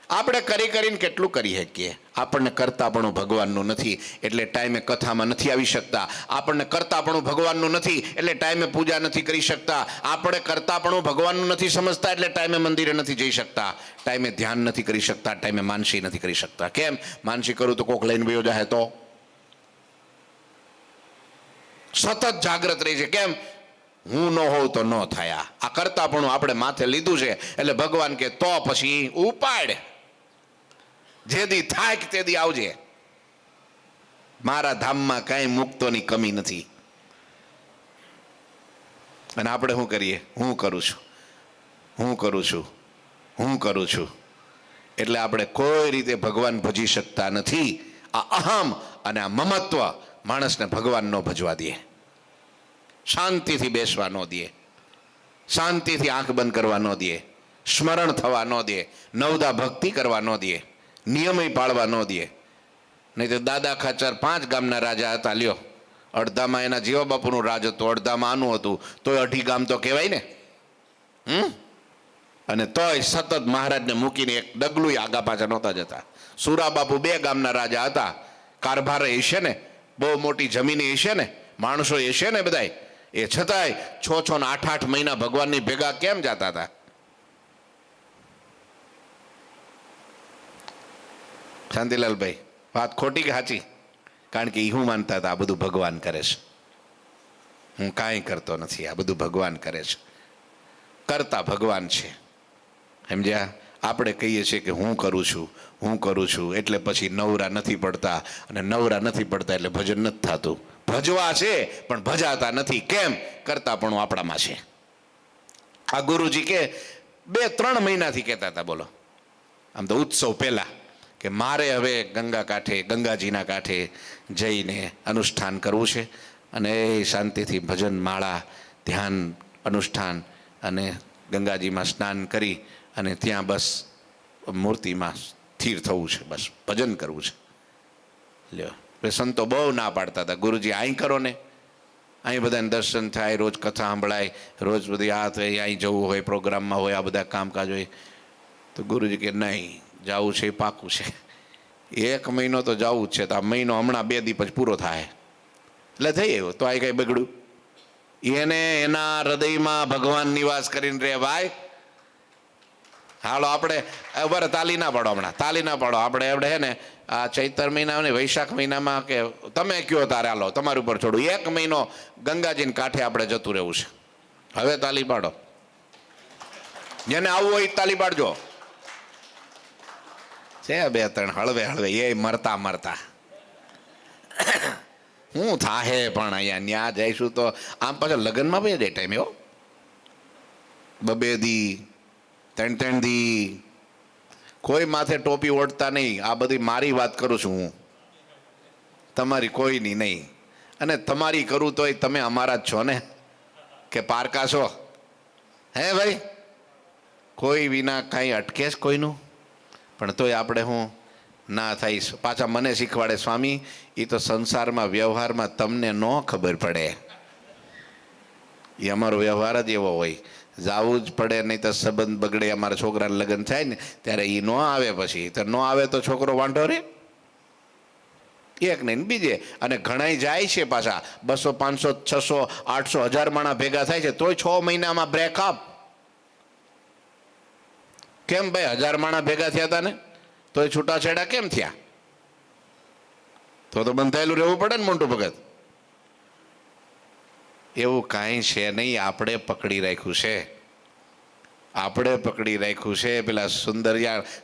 આપણે કરી કરીને કેટલું કરી શકીએ. આપણને કરતાપણું ભગવાનનું નથી એટલે ટાઈમે કથામાં નથી આવી શકતા. આપણને કરતાપણું ભગવાનનું નથી એટલે ટાઈમે પૂજા નથી કરી શકતા. આપણે કરતાપણું ભગવાનનું નથી સમજતા એટલે ટાઈમે મંદિરે નથી જઈ શકતા. ટાઈમે ધ્યાન નથી કરી શકતા, ટાઈમે માનસી નથી કરી શકતા. કેમ? માનસી કરું તો કોક લઈને વયો જાય તો સતત જાગ્રત રહી છે. કેમ? હું ન હોઉં તો ન થયા. આ કરતાપણું આપણે માથે લીધું છે એટલે ભગવાન કે તો પછી ઉપાડ, જેદી થાય કે તેદી આવજે. મારા ધામમાં કાંઈ મુક્તોની કમી નથી. અને આપણે શું કરીએ? હું કરું છું, હું કરું છું, હું કરું છું. એટલે આપણે કોઈ રીતે ભગવાન ભજી શકતા નથી. આ અહમ અને આ મમત્વ માણસને ભગવાન ન ભજવા દે, શાંતિથી બેસવા ન દે, શાંતિથી આંખ બંધ કરવા ન દે, સ્મરણ થવા ન દે, નવદા ભક્તિ કરવા ન દે, નિયમય પાળવા ન દે. નહીં તો દાદા ખાચર 5 ગામના રાજા હતા. લ્યો, અડધામાં એના જીવા બાપુનું રાજ હતું, અડધામાં આનું હતું, તોય 2.5 ગામ તો કહેવાય ને. અને તોય સતત મહારાજને મૂકીને એક ડગલું આગા પાછા નહોતા જતા. સુરા બાપુ 2 ગામના રાજા હતા. કારભાર હશે ને, બહુ મોટી જમીન હશે ને, માણસો હશે ને બધાય, એ છતાંય 6 ને 8 મહિના ભગવાનની ભેગા કેમ જતા હતા? શાંતિલાલભાઈ, વાત ખોટી કે સાચી? કારણ કે એ હું માનતા હતા આ બધું ભગવાન કરે છે, હું કાંઈ કરતો નથી, આ બધું ભગવાન કરે છે. કરતા ભગવાન છે, સમજ્યા? આપણે કહીએ છીએ કે હું કરું છું, હું કરું છું, એટલે પછી નવરા નથી પડતા, અને નવરા નથી પડતા એટલે ભજન નથી થતું. ભજવા છે પણ ભજાતા નથી. કેમ? કરતાપણું આપણામાં છે. આ ગુરુજી કે 2-3 મહિનાથી કહેતા હતા, બોલો, આમ તો ઉત્સવ પહેલા, કે મારે હવે ગંગા કાંઠે, ગંગાજીના કાંઠે જઈને અનુષ્ઠાન કરવું છે, અને શાંતિથી ભજન, માળા, ધ્યાન, અનુષ્ઠાન, અને ગંગાજીમાં સ્નાન કરી અને ત્યાં બસ મૂર્તિમાં સ્થિર થવું છે, બસ ભજન કરવું છે. લ્યો, સંતો બહુ ના પાડતા હતા, ગુરુજી અહીં કરો ને, અહીં બધાને દર્શન થાય, રોજ કથા સાંભળાય, રોજ બધી આ થાય, અહીં જવું હોય, પ્રોગ્રામમાં હોય, આ બધા કામકાજ હોય. તો ગુરુજી કે નહીં, જવું છે એ પાકું છે, 1 મહિનો તો જવું જ છે. તો આ મહિનો હમણાં 2 દિવસ પૂરો થાય એટલે થઈ આવ્યો. તો આ કંઈ બગડ્યું? એને એના હૃદયમાં ભગવાન નિવાસ કરીને રે ભાઈ. હાલો, આપણે બરાબર તાલી ના પાડો, હમણાં તાલી ના પાડો. આપણે હે ને આ ચૈત્ર મહિના ને વૈશાખ મહિનામાં, કે તમે કયો તારે, હાલો તમારી ઉપર છોડું, 1 મહિનો ગંગાજીને કાંઠે આપણે જતું રહેવું છે. હવે તાલી પાડો, જેને આવવું હોય તાલી પાડજો. છે 2-3 હળવે હળવે, એ મરતા મરતા હું થાહે. પણ અહીંયા ન્યા જઈશું તો આમ પાછા લગ્નમાં ભાઈ જાય ટાઈમ એવો, 2 દી 3 દી, કોઈ માથે ટોપી ઓઢતા નહીં. આ બધી મારી વાત કરું છું હું, તમારી કોઈની નહીં. અને તમારી કરું તોય તમે અમારા જ છો ને, કે પારકા છો? હે ભાઈ, કોઈ વિના કાંઈ અટકે છે કોઈનું? પણ તોય આપણે હું ના થઈશ. પાછા મને શીખવાડે સ્વામી, એ તો સંસારમાં, વ્યવહારમાં તમને ન ખબર પડે, એ અમારો વ્યવહાર જ એવો હોય, જવું જ પડે, નહીં તો સંબંધ બગડે. અમારા છોકરાને લગ્ન થાય ને ત્યારે એ ન આવે, પછી તો ન આવે તો છોકરો વાંઢો રે, એક નહીં બીજે. અને ઘણાય જાય છે પાછા, 200, 500, 600, 800, 1000 માણા ભેગા થાય છે, તોય 6 મહિનામાં બ્રેકઅપ. કેમ ભાઈ? 1000 માણા ભેગા થયા હતા ને તોય છૂટાછેડા કેમ થયા? તો બંધાયેલું રહેવું પડે ને મોટું ભગત. એવું કાંઈ છે નહીં, આપણે પકડી રાખ્યું છે, આપણે પકડી રાખ્યું છે. પેલા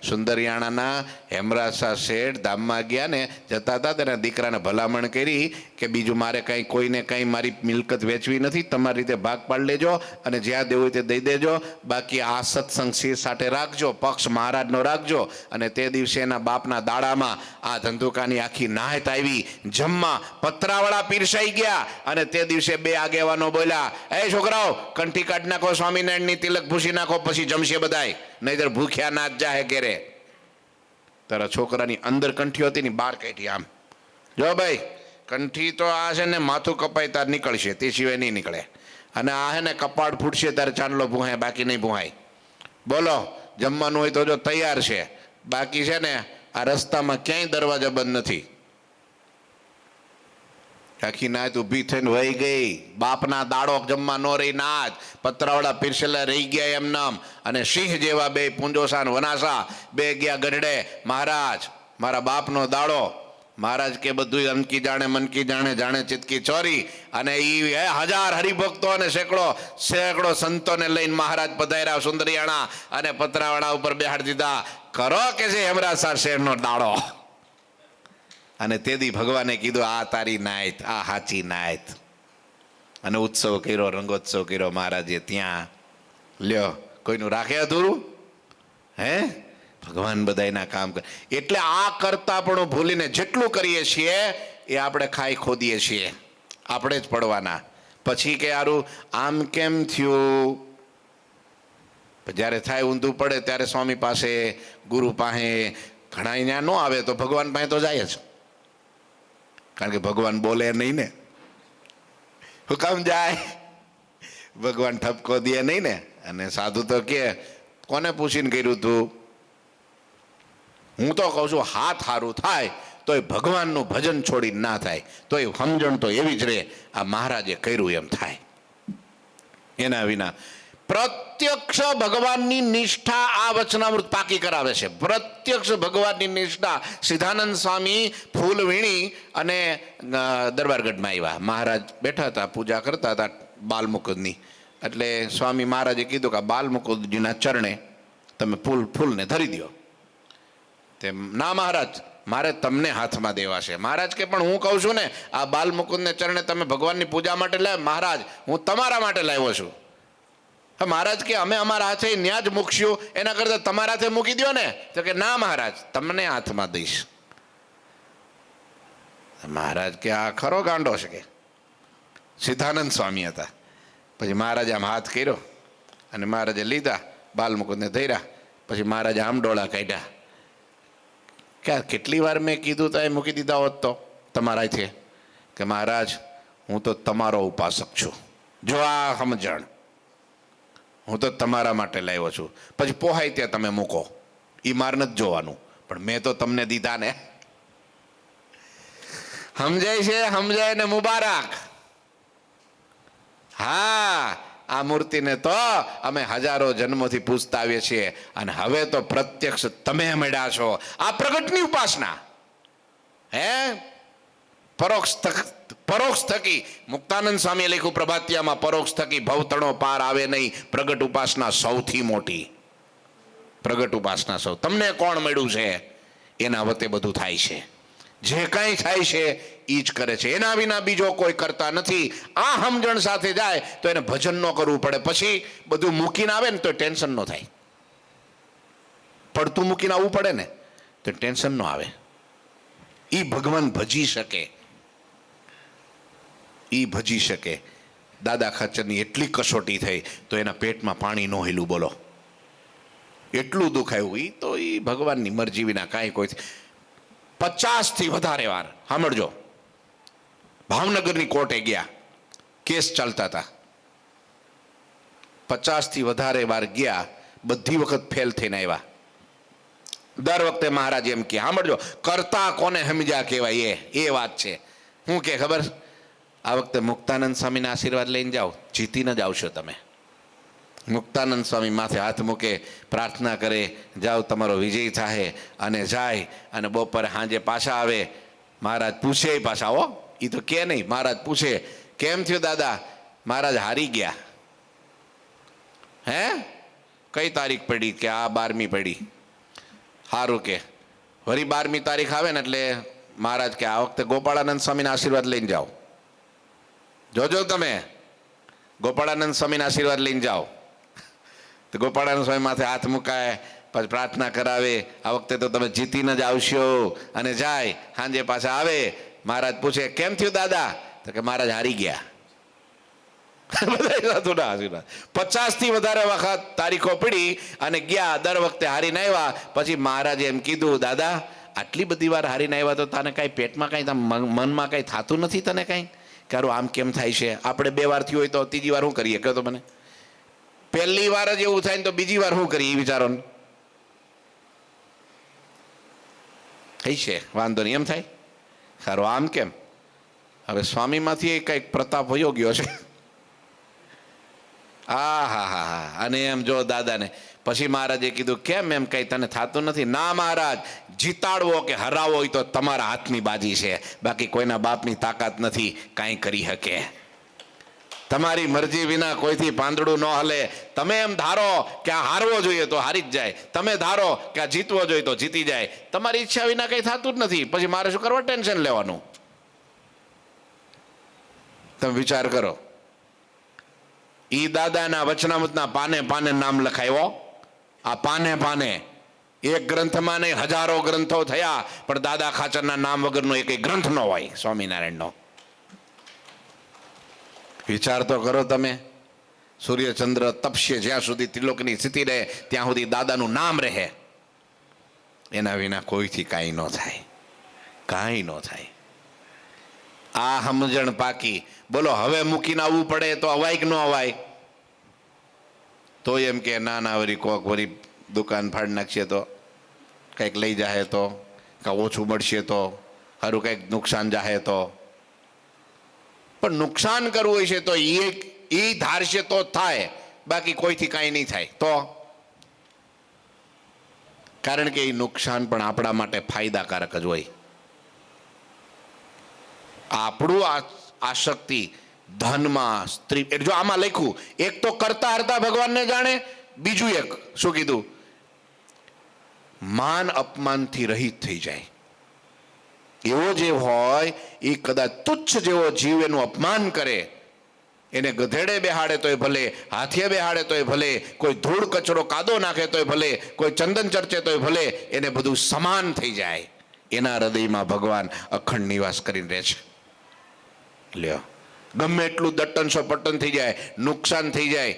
સુંદરિયાણાના હેમરાસા શેઠ ધામમાં ગયા ને, જતા હતા, તેના દીકરાને ભલામણ કરી કે બીજું મારે કંઈ, કોઈને કંઈ મારી મિલકત વેચવી નથી, તમારી રીતે ભાગ પાડી લેજો, અને જ્યાં દેવું હોય તે દઈ દેજો, બાકી આ સત્સંગ સિંહ સાથે રાખજો, પક્ષ મહારાજનો રાખજો. અને તે દિવસે એના બાપના દાડામાં આ ધંધુકાની આખી નાહત આવી, જમવા પતરાવાળા પીરસાઈ ગયા. અને તે દિવસે 2 આગેવાનો બોલ્યા, એ છોકરાઓ, કંઠી કાઢી નાખો, સ્વામિનારાયણની તિલક ભૂસી નાખો, પછી જમશે બધાય, નહીતર ભૂખ્યા ના જ જાહે ઘેરે. તારા છોકરાની અંદર કંઠી હતી ને બહાર કાઢી આમ, જો ભાઈ કંઠી તો આ છે ને માથું કપાય તાર નીકળશે, તે સિવાય નહીં નીકળે, અને આ છે ને કપાળ ફૂટશે ત્યારે ચાંદલો ભૂહાય, બાકી નહીં ભૂહાય. બોલો જમવાનું હોય તો જો તૈયાર છે, બાકી છે ને આ રસ્તામાં ક્યાંય દરવાજા બંધ નથી. આખી નાત ઊભી થઈને વહી ગઈ. બાપના દાડો જમવા ન રહી નાચ, પતરાવાળા પીરસેલા રહી ગયા એમ નામ, અને સિંહ જેવા બે પુંજોસા ને વનાસા બે ગયા ગઢડે. મહારાજ મારા બાપનો દાડો, મહારાજ કે બધું અનકી જાણે મનકી જાણે, જાણે ચિતકી ચોરી. અને ઈ 1000 હરિભક્તો અને સેંકડો સંતોને લઈને મહારાજ પધાર્યા સુંદરિયાણા, અને પતરાવાળા ઉપર બેહાડી દીધા. કરો કે છે હેમરાસર શેરનો દાડો. અને તેથી ભગવાને કીધું આ તારી નાયત, આ હાચી નાયત. અને ઉત્સવ કર્યો, રંગોત્સવ કર્યો મહારાજે ત્યાં. લ્યો કોઈનું રાખે અધૂરું? હે ભગવાન બધાયના કામ કરે. એટલે આ કરતા પણ ભૂલીને જેટલું કરીએ છીએ એ આપણે ખાઈ ખોદીએ છીએ, આપણે જ પડવાના. પછી કે યારું આમ કેમ થયું? જ્યારે થાય ઊંધું પડે ત્યારે સ્વામી પાસે, ગુરુ પાસે, ઘણા અહીંયા ન આવે તો ભગવાન પાસે તો જાય જ, કારણ કે ભગવાન બોલે નહીં ને. હુકમ જાય? ભગવાન ઠપકો દે નહીં ને. અને સાધુ તો કે કોને પૂછીને કર્યું તું? હું તો કહું છું હાથ સારું થાય તોય ભગવાનનું ભજન છોડી ના થાય, તોય સમજણ તો એવી જ રહે આ મહારાજે કર્યું એમ થાય. એના વિના પ્રત્યક્ષ ભગવાનની નિષ્ઠા આ વચનામૃત પાકી કરાવે છે. પ્રત્યક્ષ ભગવાનની નિષ્ઠા. સિદ્ધાનંદ સ્વામી ફૂલ વીણી અને દરબારગઢમાં આવ્યા. મહારાજ બેઠા હતા, પૂજા કરતા હતા બાલમુકુદની. એટલે સ્વામી મહારાજે કીધું કે બાલમુકુદજીના ચરણે તમે ફૂલને ધરી દો. તેમ ના મહારાજ, મારે તમને હાથમાં દેવા છે. મહારાજ કે પણ હું કહું છું ને આ બાલમુકુદને ચરણે તમે ભગવાનની પૂજા માટે લાવ્યા. મહારાજ હું તમારા માટે લાવ્યો છું. મહારાજ કે અમે અમારા હાથે ન્યા જ મૂકશું, એના કરતા તમારા હાથે મૂકી દો ને. તો કે ના મહારાજ તમને હાથમાં દઈશ. મહારાજ કે આ ખરો ગાંડો છે કે? સિદ્ધાનંદ સ્વામી હતા. પછી મહારાજે આમ હાથ કર્યો અને મહારાજે લીધા, બાલમુકુદને ધર્યા. પછી મહારાજે આમ ડોળા કાઢ્યા કે કેટલી વાર મેં કીધું તો એ મૂકી દીધા હોત તો તમારા છે. કે મહારાજ હું તો તમારો ઉપાસક છું, જો આ સમજણ, હું તો તમારા માટે લાવ્યો છું. પછી પોહાય ત્યાં તમે મૂકો, એ માર નથી જોવાનું, પણ મેં તો તમને દીધા ને. સમજાય છે? સમજાય ને મુબારક. હા, આ મૂર્તિને તો અમે હજારો જન્મોથી પૂજતા આવીએ છીએ, અને હવે તો પ્રત્યક્ષ તમે મળ્યા છો. આ પ્રગટની ઉપાસના. હે પરોક્ષ થકી મુક્તાનંદ સ્વામીએ લખ્યું પ્રભાતિયામાં, પરોક્ષ થકી ભવતણો પાર આવે નહીં. પ્રગટ ઉપાસના સૌથી મોટી. પ્રગટ ઉપાસના સૌ. તમને કોણ મળ્યું છે એના વતે બધું થાય છે. જે કાંઈ થાય છે એ જ કરે છે, એના વિના બીજો કોઈ કરતા નથી. આ સમજણ સાથે જાય તો એને ભજન ન કરવું પડે. પછી બધું મૂકીને આવે ને તો ટેન્શન ન થાય. પડતું મૂકીને આવવું પડે ને તો ટેન્શન ન આવે. એ ભગવાન ભજી શકે, એ ભજી શકે. દાદા ખાચરની એટલી કસોટી થઈ તો એના પેટમાં પાણી ન હેલું. બોલો એટલું દુખાયું. એ તો એ ભગવાનની મરજી વિના કાંઈ કોઈ. 50થી વધારે વાર સાંભળજો, ભાવનગરની કોર્ટે ગયા, કેસ ચાલતા હતા. 50થી વધારે વાર ગયા, બધી વખત ફેલ થઈને આવ્યા. દર વખતે મહારાજ એમ કે સાંભળજો, કરતા કોને સમજ્યા કહેવાય એ વાત છે. શું કે ખબર? આ વખતે મુક્તાનંદ સ્વામીના આશીર્વાદ લઈને જાઓ, જીતીને જ આવશો તમે. મુક્તાનંદ સ્વામી માથે હાથ મૂકે, પ્રાર્થના કરે, જાઓ તમારો વિજય થાય. અને જાય અને બપોરે સાંજે પાછા આવે. મહારાજ પૂછે પાછા, હો એ તો કે નહીં. મહારાજ પૂછે કેમ થયું દાદા? મહારાજ હારી ગયા. હે કઈ તારીખ પડી? કે આ 12મી પડી. સારું કે વળી 12મી તારીખ આવે ને એટલે મહારાજ કે આ વખતે ગોપાળાનંદ સ્વામીના આશીર્વાદ લઈને જાઓ. જોજો તમે ગોપાળાનંદ સ્વામીના આશીર્વાદ લઈને જાઓ. તો ગોપાળાનંદ સ્વામી માથે હાથ મુકાય, પછી પ્રાર્થના કરાવે. આ વખતે તો તમે જીતીને જ આવશો. અને જાય, સાંજે પાછા આવે. મહારાજ પૂછે કેમ થયું દાદા? તો કે મહારાજ હારી ગયા. બધા સાધુના આશીર્વાદ. 50થી વધારે વખત તારીખો પડી અને ગયા, દર વખતે હારીને આવ્યા. પછી મહારાજે એમ કીધું, દાદા આટલી બધી વાર હારીને આવ્યા તો તને કાંઈ પેટમાં કાંઈ મનમાં કાંઈ થતું નથી? તને કાંઈ કારું આમ કેમ થાય છે? આપણે 2 વાર થયું હોય તો ત્રીજી વાર શું કરીએ? કહો તો મને. પહેલી વાર જ એવું થાય ને તો બીજી વાર શું કરીએ? એ વિચારો ને. કઈ છે વાંધો નહીં એમ થાય. સારું આમ કેમ? હવે સ્વામીમાંથી કંઈક પ્રતાપ વયો ગયો છે. હા હા હા હા. અને એમ જો દાદાને પછી મહારાજે કીધું, કેમ એમ કઈ તને થતું નથી? ના મહારાજ, જીતાડવો કે હરાવો હોય તો તમારા હાથની બાજી છે, બાકી કોઈના બાપની તાકાત નથી કાંઈ કરી શકે. તમારી મરજી વિના કોઈથી પાંદડું ન હલે. તમે એમ ધારો કે આ હારવો જોઈએ તો હારી જ જાય, તમે ધારો કે આ જીતવો જોઈએ તો જીતી જાય. તમારી ઈચ્છા વિના કંઈ થતું જ નથી. પછી મારે શું કરવા ટેન્શન લેવાનું? તમે વિચાર કરો. ઈ દાદાના વચનામૃતના પાને પાને નામ લખાયો. આ પાને પાને એક ગ્રંથમાં નહીં, હજારો ગ્રંથો થયા, પણ દાદા ખાચરના નામ વગરનો એક ગ્રંથ ન હોય સ્વામિનારાયણનો. વિચાર તો કરો તમે. સૂર્યચંદ્ર તપશે જ્યાં સુધી ત્રિલોકની સ્થિતિ રહે ત્યાં સુધી દાદાનું નામ રહે. એના વિના કોઈથી કાંઈ ન થાય, કાંઈ ન થાય. આ સમજણ પાકી. બોલો હવે મૂકીને આવવું પડે તો અવાય કે ન અવાય? તો એમ કે ના ના, વળી કોક વળી દુકાન ફાડી નાખશે તો, કંઈક લઈ જાહે તો, કાં ઓછું મળશે તો, સારું કંઈક નુકસાન જાહે તો. પણ નુકસાન કરવું હોય છે તો એ ધારશે તો થાય, બાકી કોઈથી કાંઈ નહીં થાય. તો કારણ કે એ નુકસાન પણ આપણા માટે ફાયદાકારક જ હોય. આપણું આસક્તિ ધનમાં, સ્ત્રી, જો આમાં લખ્યું, એક તો કરતા હરતા ભગવાનને જાણે, બીજું એક શું કીધું? માન અપમાનથી રહિત થઈ જાય. એવો જે હોય એ કદાચ તુચ્છ જેવો જીવ એનું અપમાન કરે, એને ગધેડે બેહાડે તોય ભલે, હાથીએ બેહાડે તોય ભલે, કોઈ ધૂળ કચરો કાદો નાખે તોય ભલે, કોઈ ચંદન ચર્ચે તોય ભલે, એને બધું સમાન થઈ જાય. એના હૃદયમાં ભગવાન અખંડ નિવાસ કરીને રહે છે. લ્યો, ગમે એટલું દટ્ટન સપટ્ટન થઈ જાય, નુકસાન થઈ જાય.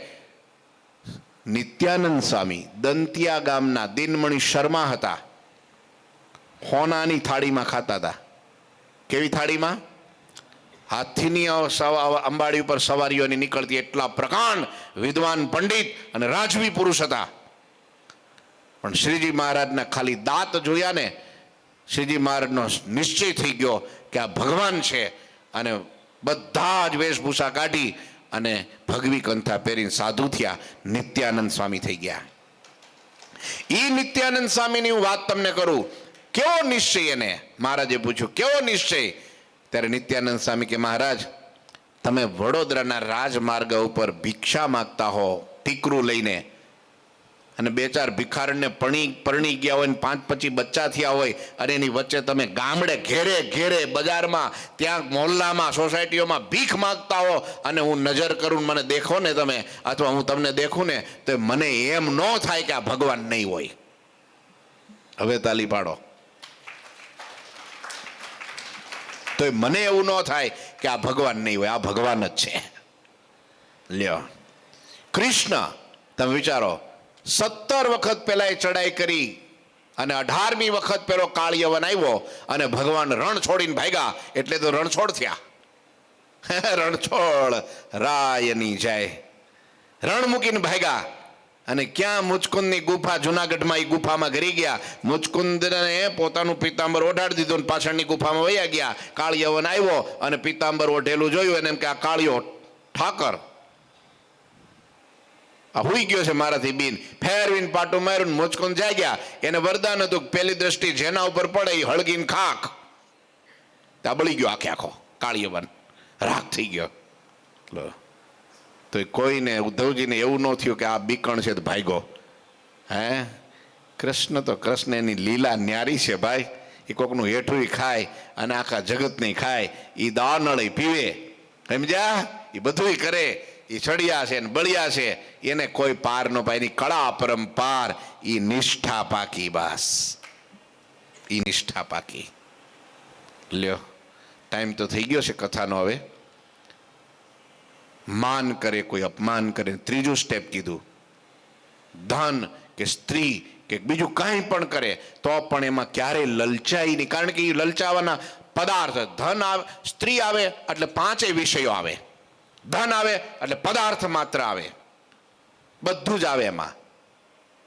નિત્યાનંદ સ્વામી દંતિયા ગામના દિનમણી શર્મા હતા. હોનાની થાળીમાં ખાતા હતા. કેવી થાળીમાં? હાથીની અંબાડી ઉપર સવારીઓની નીકળતી. એટલા પ્રકાંડ વિદ્વાન પંડિત અને રાજવી પુરુષ હતા. પણ શ્રીજી મહારાજના ખાલી દાંત જોયા ને, શ્રીજી મહારાજનો નિશ્ચય થઈ ગયો કે આ ભગવાન છે. અને બધા જ વેશભૂષા કાઢી અને ભગવી કંઠા પહેરીને સાધુ થયા. નિત્યાનંદ સ્વામી થઈ ગયા. એ નિત્યાનંદ સ્વામીની હું વાત તમને કરું. કેવો નિશ્ચય એને મહારાજે પૂછ્યું, કેવો નિશ્ચય? ત્યારે નિત્યાનંદ સ્વામી કે, મહારાજ તમે વડોદરાના રાજમાર્ગ ઉપર ભિક્ષા માગતા હો ટીકરું લઈને, અને 2-4 ભિખારણને પરણી ગયા હોય ને 5-25 બચ્ચા થયા હોય, અને એની વચ્ચે તમે ગામડે ઘેરે ઘેરે બજારમાં ત્યાં મોહલ્લામાં સોસાયટીઓમાં ભીખ માગતા હો, અને હું નજર કરું મને દેખો ને તમે, અથવા હું તમને દેખું ને તો મને એમ ન થાય કે આ ભગવાન નહીં હોય. હવે તાલી પાડો. તો મને એવું ન થાય કે આ ભગવાન નહીં હોય, આ ભગવાન જ છે. લ્યો, કૃષ્ણ તમે વિચારો, 17 વખત પહેલા એ ચડાઈ કરી અને 18મી વખત પેલો કાળયવન આવ્યો અને ભગવાન રણ છોડીને ભાગ્યા, એટલે તો રણછોડ થયા. રણછોડ રાયની જાય. રણ મૂકીને ભાગ્યા અને ક્યાં મુચકુંદની ગુફા, જુનાગઢમાં એ ગુફામાં ઘરી ગયા. મુચકુંદને પોતાનું પિતાંબર ઓઢાડી દીધું અને પાછળની ગુફામાં વયા ગયા. કાળયવન આવ્યો અને પિતાંબર ઓઢેલું જોયું અને એમ કે આ કાળિયો ઠાકર હુઈ ગયો છે મારાથી બીન. ફેરવીને પાટું માર્યું, મુચકુંદ જાગ્યા. એને વરદાન હતું, પેલી દ્રષ્ટિ જેના ઉપર પડે એ હળગીને ખાક. ત્યાં બળી ગયો આખે આખો કાળિયવન, રાખ થઈ ગયો. તો કોઈને ઉદ્ધવજીને એવું ન થયું કે આ બીકણ છે તો ભાગ્યો. હે, કૃષ્ણ તો કૃષ્ણ, એની લીલા ન્યારી છે ભાઈ. એ કોકનું હેઠું ખાય અને આખા જગતને ખાય. એ દાનળી પીવે, સમજ્યા? એ બધું કરે. એ ચડિયા છે ને બળિયા છે, એને કોઈ પાર ન પાય. એની કળા પરંપાર, એ નિષ્ઠા પાકી. બસ એ નિષ્ઠા પાકી. લ્યો, ટાઈમ તો થઈ ગયો છે કથાનો. હવે માન કરે, કોઈ અપમાન કરે. ત્રીજું સ્ટેપ કીધું, ધન કે સ્ત્રી કે બીજું કાંઈ પણ કરે તો પણ એમાં ક્યારેય લલચાઈ નહીં, કારણ કે એ લલચાવાના પદાર્થ. ધન આવે, સ્ત્રી આવે એટલે પાંચેય વિષયો આવે, ધન આવે એટલે પદાર્થ માત્ર આવે, બધું જ આવે એમાં.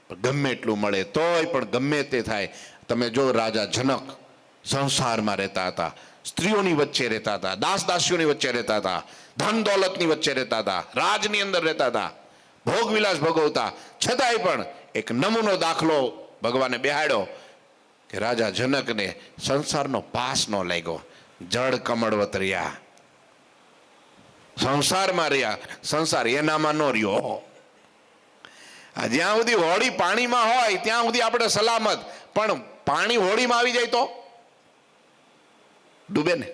ગમે એટલું મળે તોય પણ ગમે તે થાય. તમે જો રાજા જનક સંસારમાં રહેતા હતા, સ્ત્રીઓની વચ્ચે રહેતા હતા, દાસ દાસીઓની વચ્ચે રહેતા હતા, ધન દોલતની વચ્ચે રહેતા હતા, રાજની અંદર રહેતા હતા, ભોગ વિલાસ ભોગવતા, છતાંય પણ એક નમૂનો દાખલો ભગવાને બેહાડ્યો કે રાજા જનકને સંસારનો પાસ ન લાગ્યો. જળ કમળવત રહ્યા, સંસારમાં રહ્યા, સંસાર એનામાં ન રહ્યો. જ્યાં સુધી હોળી પાણીમાં હોય ત્યાં સુધી આપણે સલામત, પણ પાણી હોળીમાં આવી જાય તો ડૂબે ને.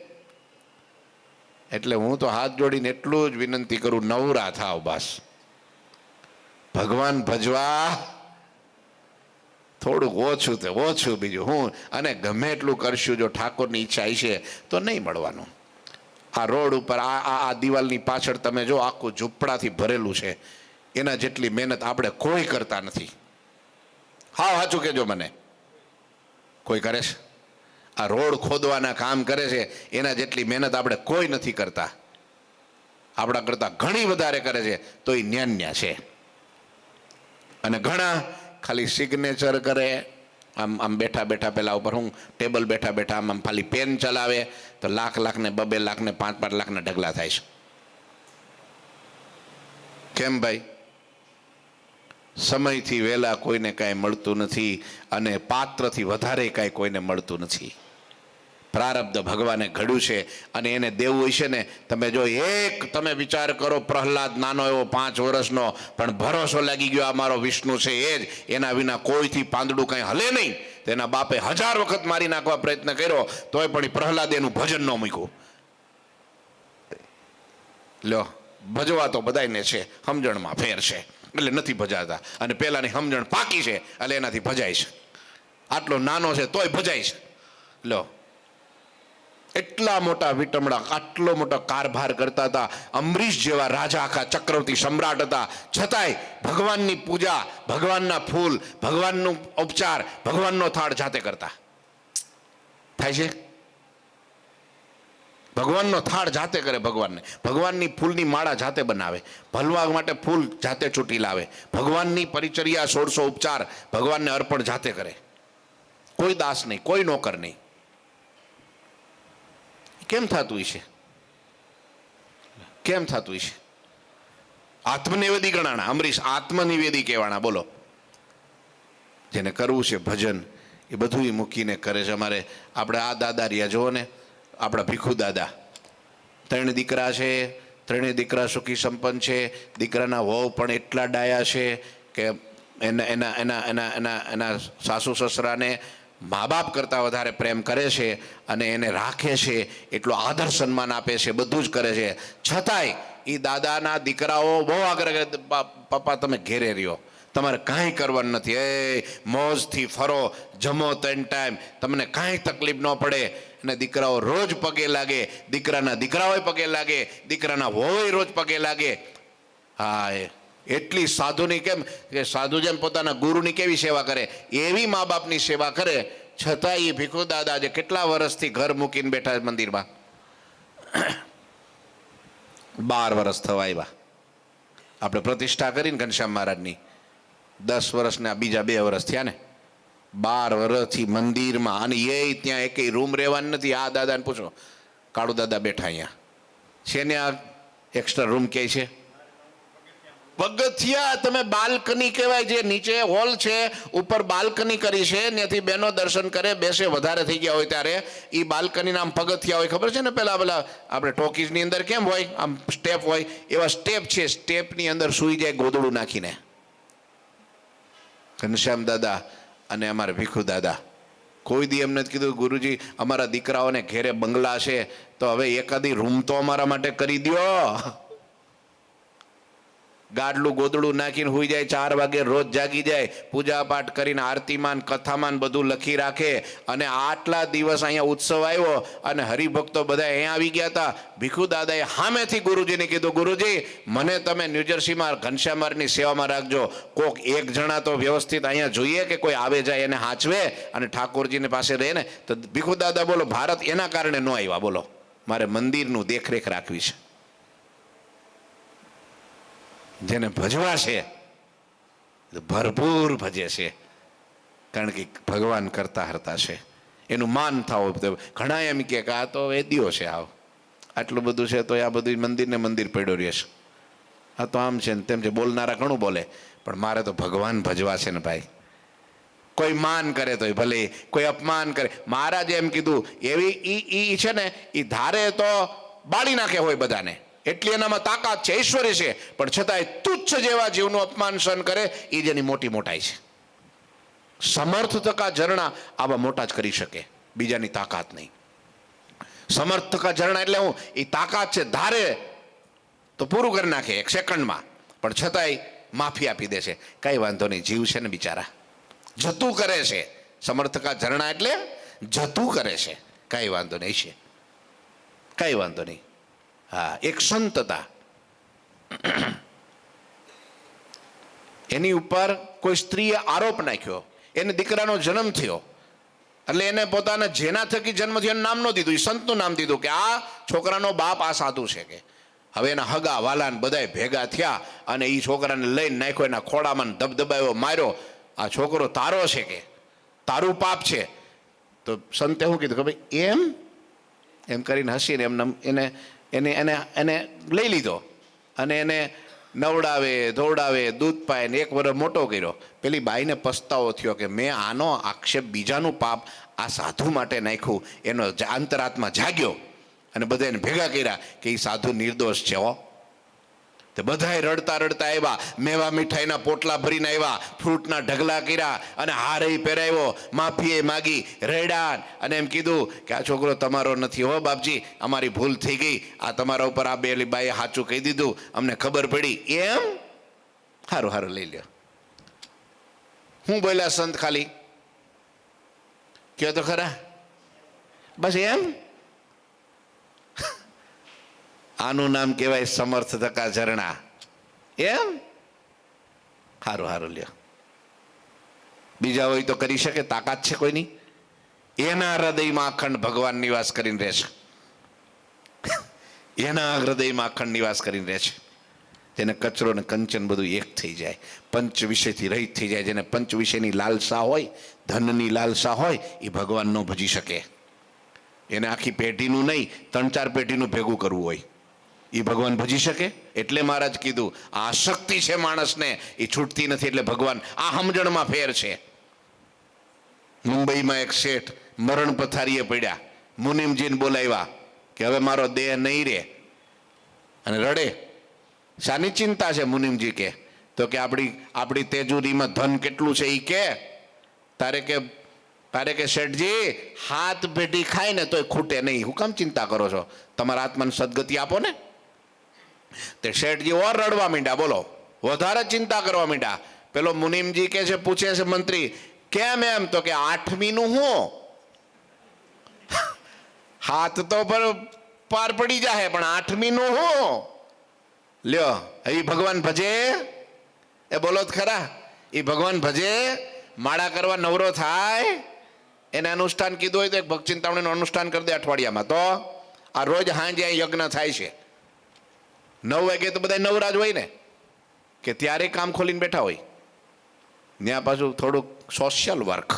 એટલે હું તો હાથ જોડીને એટલું જ વિનંતી કરું, નવરા થાવ બસ. ભગવાન ભજવા થોડુંક ઓછું તે ઓછું, બીજું હું. અને ગમે એટલું કરશું, જો ઠાકોરની ઈચ્છા હશે તો નહીં મળવાનું. આ રોડ ઉપર આ દિવાલની પાછળ તમે જો આખું ઝૂંપડાથી ભરેલું છે, એના જેટલી મહેનત આપણે કોઈ કરતા નથી. હા, સાચું કહેજો મને, કોઈ કરે છે? આ રોડ ખોદવાના કામ કરે છે એના જેટલી મહેનત આપણે કોઈ નથી કરતા. આપણા કરતા ઘણી વધારે કરે છે તો એ ન્યાન્યા છે. અને ઘણા ખાલી સિગ્નેચર કરે, આમ બેઠા બેઠા પેલા ઉપર હું ટેબલ બેઠા બેઠા આમ ખાલી પેન ચલાવે તો લાખ ને 2 લાખ ને 5 લાખના ઢગલા થાય છે. કેમ ભાઈ? સમયથી વહેલા કોઈને કાંઈ મળતું નથી અને પાત્રથી વધારે કાંઈ કોઈને મળતું નથી. પ્રારબ્ધ ભગવાને ઘડ્યું છે અને એને દેવું હોય છે ને. તમે જો તમે વિચાર કરો, પ્રહલાદ નાનો એવો 5 વર્ષનો, પણ ભરોસો લાગી ગયો આ મારો વિષ્ણુ છે એ જ, એના વિના કોઈથી પાંદડું કંઈ હલે નહીં. તેના બાપે 1000 વખત મારી નાખવા પ્રયત્ન કર્યો તોય પણ પ્રહલાદે એનું ભજન ન મૂક્યું. લ્યો, ભજવા તો બધાને છે, સમજણમાં ફેર છે એટલે નથી ભજાતા, અને પેલાની સમજણ પાકી છે એટલે એનાથી ભજાય છે. આટલો નાનો છે તોય ભજાય છે. લો, એટલા મોટા વિટમડા, આટલો મોટો કારભાર કરતા હતા. અમરીશ જેવા રાજા, આખા ચક્રવર્તી સમ્રાટ હતા, છતાંય ભગવાનની પૂજા, ભગવાનના ફૂલ, ભગવાનનું ઉપચાર, ભગવાનનો થાળ જાતે કરતા. થાય છે? ભગવાનનો થાળ જાતે કરે, ભગવાનની ફૂલની માળા જાતે બનાવે, ભલવા માટે ફૂલ જાતે ચૂંટી લાવે, ભગવાનની પરિચર્યા 1600 ઉપચાર ભગવાનને અર્પણ જાતે કરે. કોઈ દાસ નહીં, કોઈ નોકર નહીં. કેમ થતું છે? કેમ થતું છે? આત્મનિવેદી ગણાણા. અમરીશ આત્મનિવેદી કહેવાના. બોલો, જેને કરવું છે ભજન એ બધું મૂકીને કરે છે. અમારે આપણે આ દાદા રહ્યા જુઓ ને, આપણા ભીખુ દાદા, 3 દીકરા છે, 3 દીકરા સુખી સંપન્ન છે. દીકરાના વહુ પણ એટલા ડાયા છે કે એના સાસુ સસરાને મા બાપ કરતાં વધારે પ્રેમ કરે છે અને એને રાખે છે, એટલો આદર સન્માન આપે છે, બધું જ કરે છે. છતાંય એ દાદાના દીકરાઓ બહુ આગ્રહ કરે, પપ્પા તમે ઘેરે રહ્યો, તમારે કાંઈ કરવાનું નથી, એ મોજથી ફરો, જમો 3 ટાઈમ, તમને કાંઈ તકલીફ ન પડે. અને દીકરાઓ રોજ પગે લાગે, દીકરાના દીકરાઓય પગે લાગે, દીકરાના વહુય રોજ પગે લાગે. હા, એટલી સાધુની, કેમ કે સાધુ જેમ પોતાના ગુરુની કેવી સેવા કરે એવી મા બાપની સેવા કરે. છતાં એ ભીખુ દાદા જે કેટલા વર્ષથી ઘર મૂકીને બેઠા મંદિરમાં, 12 વર્ષ થવા આવ્યા. આપણે પ્રતિષ્ઠા કરીને ઘનશ્યામ મહારાજની 10 વર્ષના બીજા 2 વર્ષ થયા ને, 12 વર્ષથી મંદિરમાં. અને એ ત્યાં એકેય રૂમ રહેવાની નથી. આ દાદાને પૂછો, કાળુ દાદા બેઠા અહીંયા છે ને, આ એક્સ્ટ્રા રૂમ ક્યાંય છે? પગથિયા, તમે બાલ્કની કહેવાય, જે નીચે હોલ છે, ઉપર બાલ્કની કરી છે, ત્યાંથી બહેનો દર્શન કરે, બેસે, વધારે થઈ ગયા હોય ત્યારે. એ બાલ્કનીના આમ પગથિયા હોય, ખબર છે ને, પેલા આપણે ટોકીઝની અંદર કેમ હોય આમ સ્ટેપ હોય, એવા સ્ટેપ છે. સ્ટેપની અંદર સૂઈ જાય ગોદડું નાખીને. ઘનશ્યામ દાદા અને અમારા ભીખુ દાદા કોઈ દી એમને કીધું, ગુરુજી અમારા દીકરાઓને ઘેરે બંગલા છે તો હવે એકાદી રૂમ તો અમારા માટે કરી દો. ગાડલું ગોદડું નાખીને હુઈ જાય, 4 વાગે રોજ જાગી જાય, પૂજા પાઠ કરીને આરતીમાન કથામાન બધું લખી રાખે. અને આટલા દિવસ અહીંયા ઉત્સવ આવ્યો અને હરિભક્તો બધા અહીંયા આવી ગયા હતા. ભીખુ દાદાએ સામેથી ગુરુજીને કીધું, ગુરુજી મને તમે ન્યૂજર્સીમાં ઘનશ્યામારની સેવામાં રાખજો. કોક એક જણા તો વ્યવસ્થિત અહીંયા જોઈએ કે કોઈ આવે જાય એને હાચવે અને ઠાકોરજીને પાસે રહે ને. તો ભીખુ દાદા બોલો, ભારત એના કારણે ન આવ્યા, બોલો મારે મંદિરનું દેખરેખ રાખવી છે. જેને ભજવા છે ભરપૂર ભજે છે, કારણ કે ભગવાન કરતા હરતા છે, એનું માન થાવ. ઘણા એમ કે આ તો વેદીઓ છે, આવ આટલું બધું છે તો આ બધું મંદિરને મંદિર પડ્યો રહે છે, આ તો આમ છે ને તેમ છે. બોલનારા ઘણું બોલે, પણ મારે તો ભગવાન ભજવા છે ને ભાઈ. કોઈ માન કરે તોય ભલે, કોઈ અપમાન કરે. મહારાજે એમ કીધું એવી ઈ છે ને એ ધારે તો બાળી નાખે હોય બધાને, એટલી એનામાં તાકાત છે, ઐશ્વર્ય છે, પણ છતાંય તુચ્છ જેવા જીવનું અપમાન સહન કરે એ જેની મોટી મોટાઈ છે. સમર્થ થકા ઝરણા આવા મોટા જ કરી શકે, બીજાની તાકાત નહીં. સમર્થ થકા ઝરણા એટલે હું એ તાકાત છે, ધારે તો પૂરું કરી નાખે 1 સેકન્ડમાં, પણ છતાંય માફી આપી દે છે. કઈ વાંધો નહીં, જીવ છે ને બિચારા, જતું કરે છે. સમર્થ થકા ઝરણા એટલે જતું કરે છે, કઈ વાંધો નહીં છે, કઈ વાંધો નહીં. હા, એક સંતતા. એની ઉપર કોઈ સ્ત્રીએ આરોપ નાખ્યો, એને દીકરાનો જન્મ થયો, એટલે એને પોતાના જેના થકી જન્મ થયો નામ ન દીધું, એ સંતનું નામ દીધું કે આ છોકરાનો બાપ આ સાધુ છે. કે હવે એના હગા વાલાન બધાય ભેગા થયા અને એ છોકરાને લઈને નાખ્યો, એના ખોડામાં ધબધબાયો, માર્યો. આ છોકરો તારો છે, કે તારું પાપ છે. તો સંતે શું કીધું કે ભાઈ એમ કરીને હસીને એમને એને લઈ લીધો અને એને નવડાવે ધોવડાવે, દૂધ પાય ને 1 વર્ષ મોટો કર્યો. પેલી બાઈને પસ્તાવો થયો કે મેં આનો આક્ષેપ, બીજાનું પાપ આ સાધુ માટે નાખ્યું. એનો અંતરાત્મા જાગ્યો અને બધા એને ભેગા કર્યા કે એ સાધુ નિર્દોષ છે. હો, તે બધાએ રડતા રડતા આવ્યા, મેવા મીઠાઈના પોટલા ભરીને આવ્યા, ફ્રૂટના ઢગલા કર્યા અને હારે પહેરાવ્યો, માફીએ માગી, રેડાન અને એમ કીધું કે આ છોકરો તમારો નથી હો બાપજી, અમારી ભૂલ થઈ ગઈ, આ તમારા ઉપર આ બેલી બાઈએ સાચું કહી દીધું, અમને ખબર પડી. એમ સારું સારું લઈ લ્યો. હું બોલ્યા સંત ખાલી કયો તો ખરા, બસ એમ. આનું નામ કહેવાય સમર્થ થકા ઝરણા. એમ સારું સારું લ્યો. બીજા હોય તો કરી શકે, તાકાત છે કોઈની? એના હૃદયમાં અખંડ ભગવાન નિવાસ કરીને રહે છે, એના હૃદયમાં અખંડ નિવાસ કરીને રહે છે. જેને કચરો ને કંચન બધું એક થઈ જાય, પંચ વિષયથી રહિત થઈ જાય. જેને પંચ વિષયની લાલસા હોય, ધનની લાલસા હોય, એ ભગવાન ન ભજી શકે. એને આખી પેઢીનું નહીં, 3-4 પેઢીનું ભેગું કરવું હોય, એ ભગવાન ભજી શકે. એટલે મહારાજ કીધું આ આસક્તિ છે માણસને, એ છૂટતી નથી. એટલે ભગવાન આ સમજણમાં ફેર છે. મુંબઈમાં એક શેઠ મરણ પથારીએ પડ્યા, મુનિમજીને બોલાવ્યા કે હવે મારો દેહ નહીં રહે, અને રડે. શાની ચિંતા છે? મુનિમજી કે તો કે આપણી તેજુરીમાં ધન કેટલું છે એ કે તારે કે શેઠજી 7 પેઢી ખાય ને તોય ખૂટે નહીં, હું કામ ચિંતા કરો છો? તમારા આત્માને સદગતિ આપો ને. તે શેઠજી ઓર રડવા માંડ્યા, બોલો, વધારે ચિંતા કરવા માંડ્યા. પેલો મુનિમજી કે છે, પૂછે છે મંત્રી, કેમ એમ? તો કે 8મીનું હું 7 તો પાર પડી જાય, પણ 8મીનું હું? લ્યો, એ ભગવાન ભજે? એ બોલો જ ખરા, એ ભગવાન ભજે? માળા કરવા નવરો થાય? એને અનુષ્ઠાન કીધું હોય તો એક ભક્ત ચિંતામણીનું અનુષ્ઠાન કરી દે અઠવાડિયામાં. તો આ રોજ સાંજે યજ્ઞ થાય છે, 9 વાગે તો બધા નવરાજ હોય ને, કે ત્યારે કામ ખોલીને બેઠા હોય. ત્યાં પાછું થોડુંક સોશિયલ વર્ક.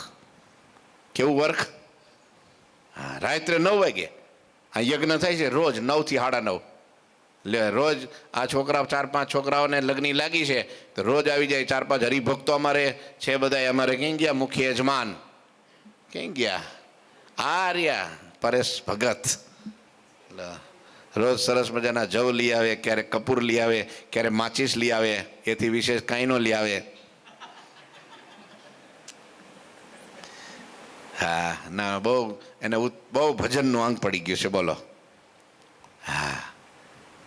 કેવું વર્ક? હા, રાત્રે 9 વાગે આ યજ્ઞ થાય છે, રોજ 9 થી 9:30. લે, રોજ આ છોકરા 4-5 છોકરાઓને લગ્ન લાગી છે, તો રોજ આવી જાય. 4-5 હરિભક્તો અમારે છે બધા. અમારે ક્યાં ગયા મુખ્ય યજમાન? ક્યાં ગયા? આ રહ્યા પરેશ ભગત. રોજ સરસ મજાના જવ લઈ આવે, ક્યારેક કપૂર લઈ આવે, ક્યારેક માચીસ લઈ આવે, એથી વિશેષ કાંઈ ન લઈ આવે. હા, ના, એને બહુ ભજનનું અંગ પડી ગયું છે, બોલો. હા,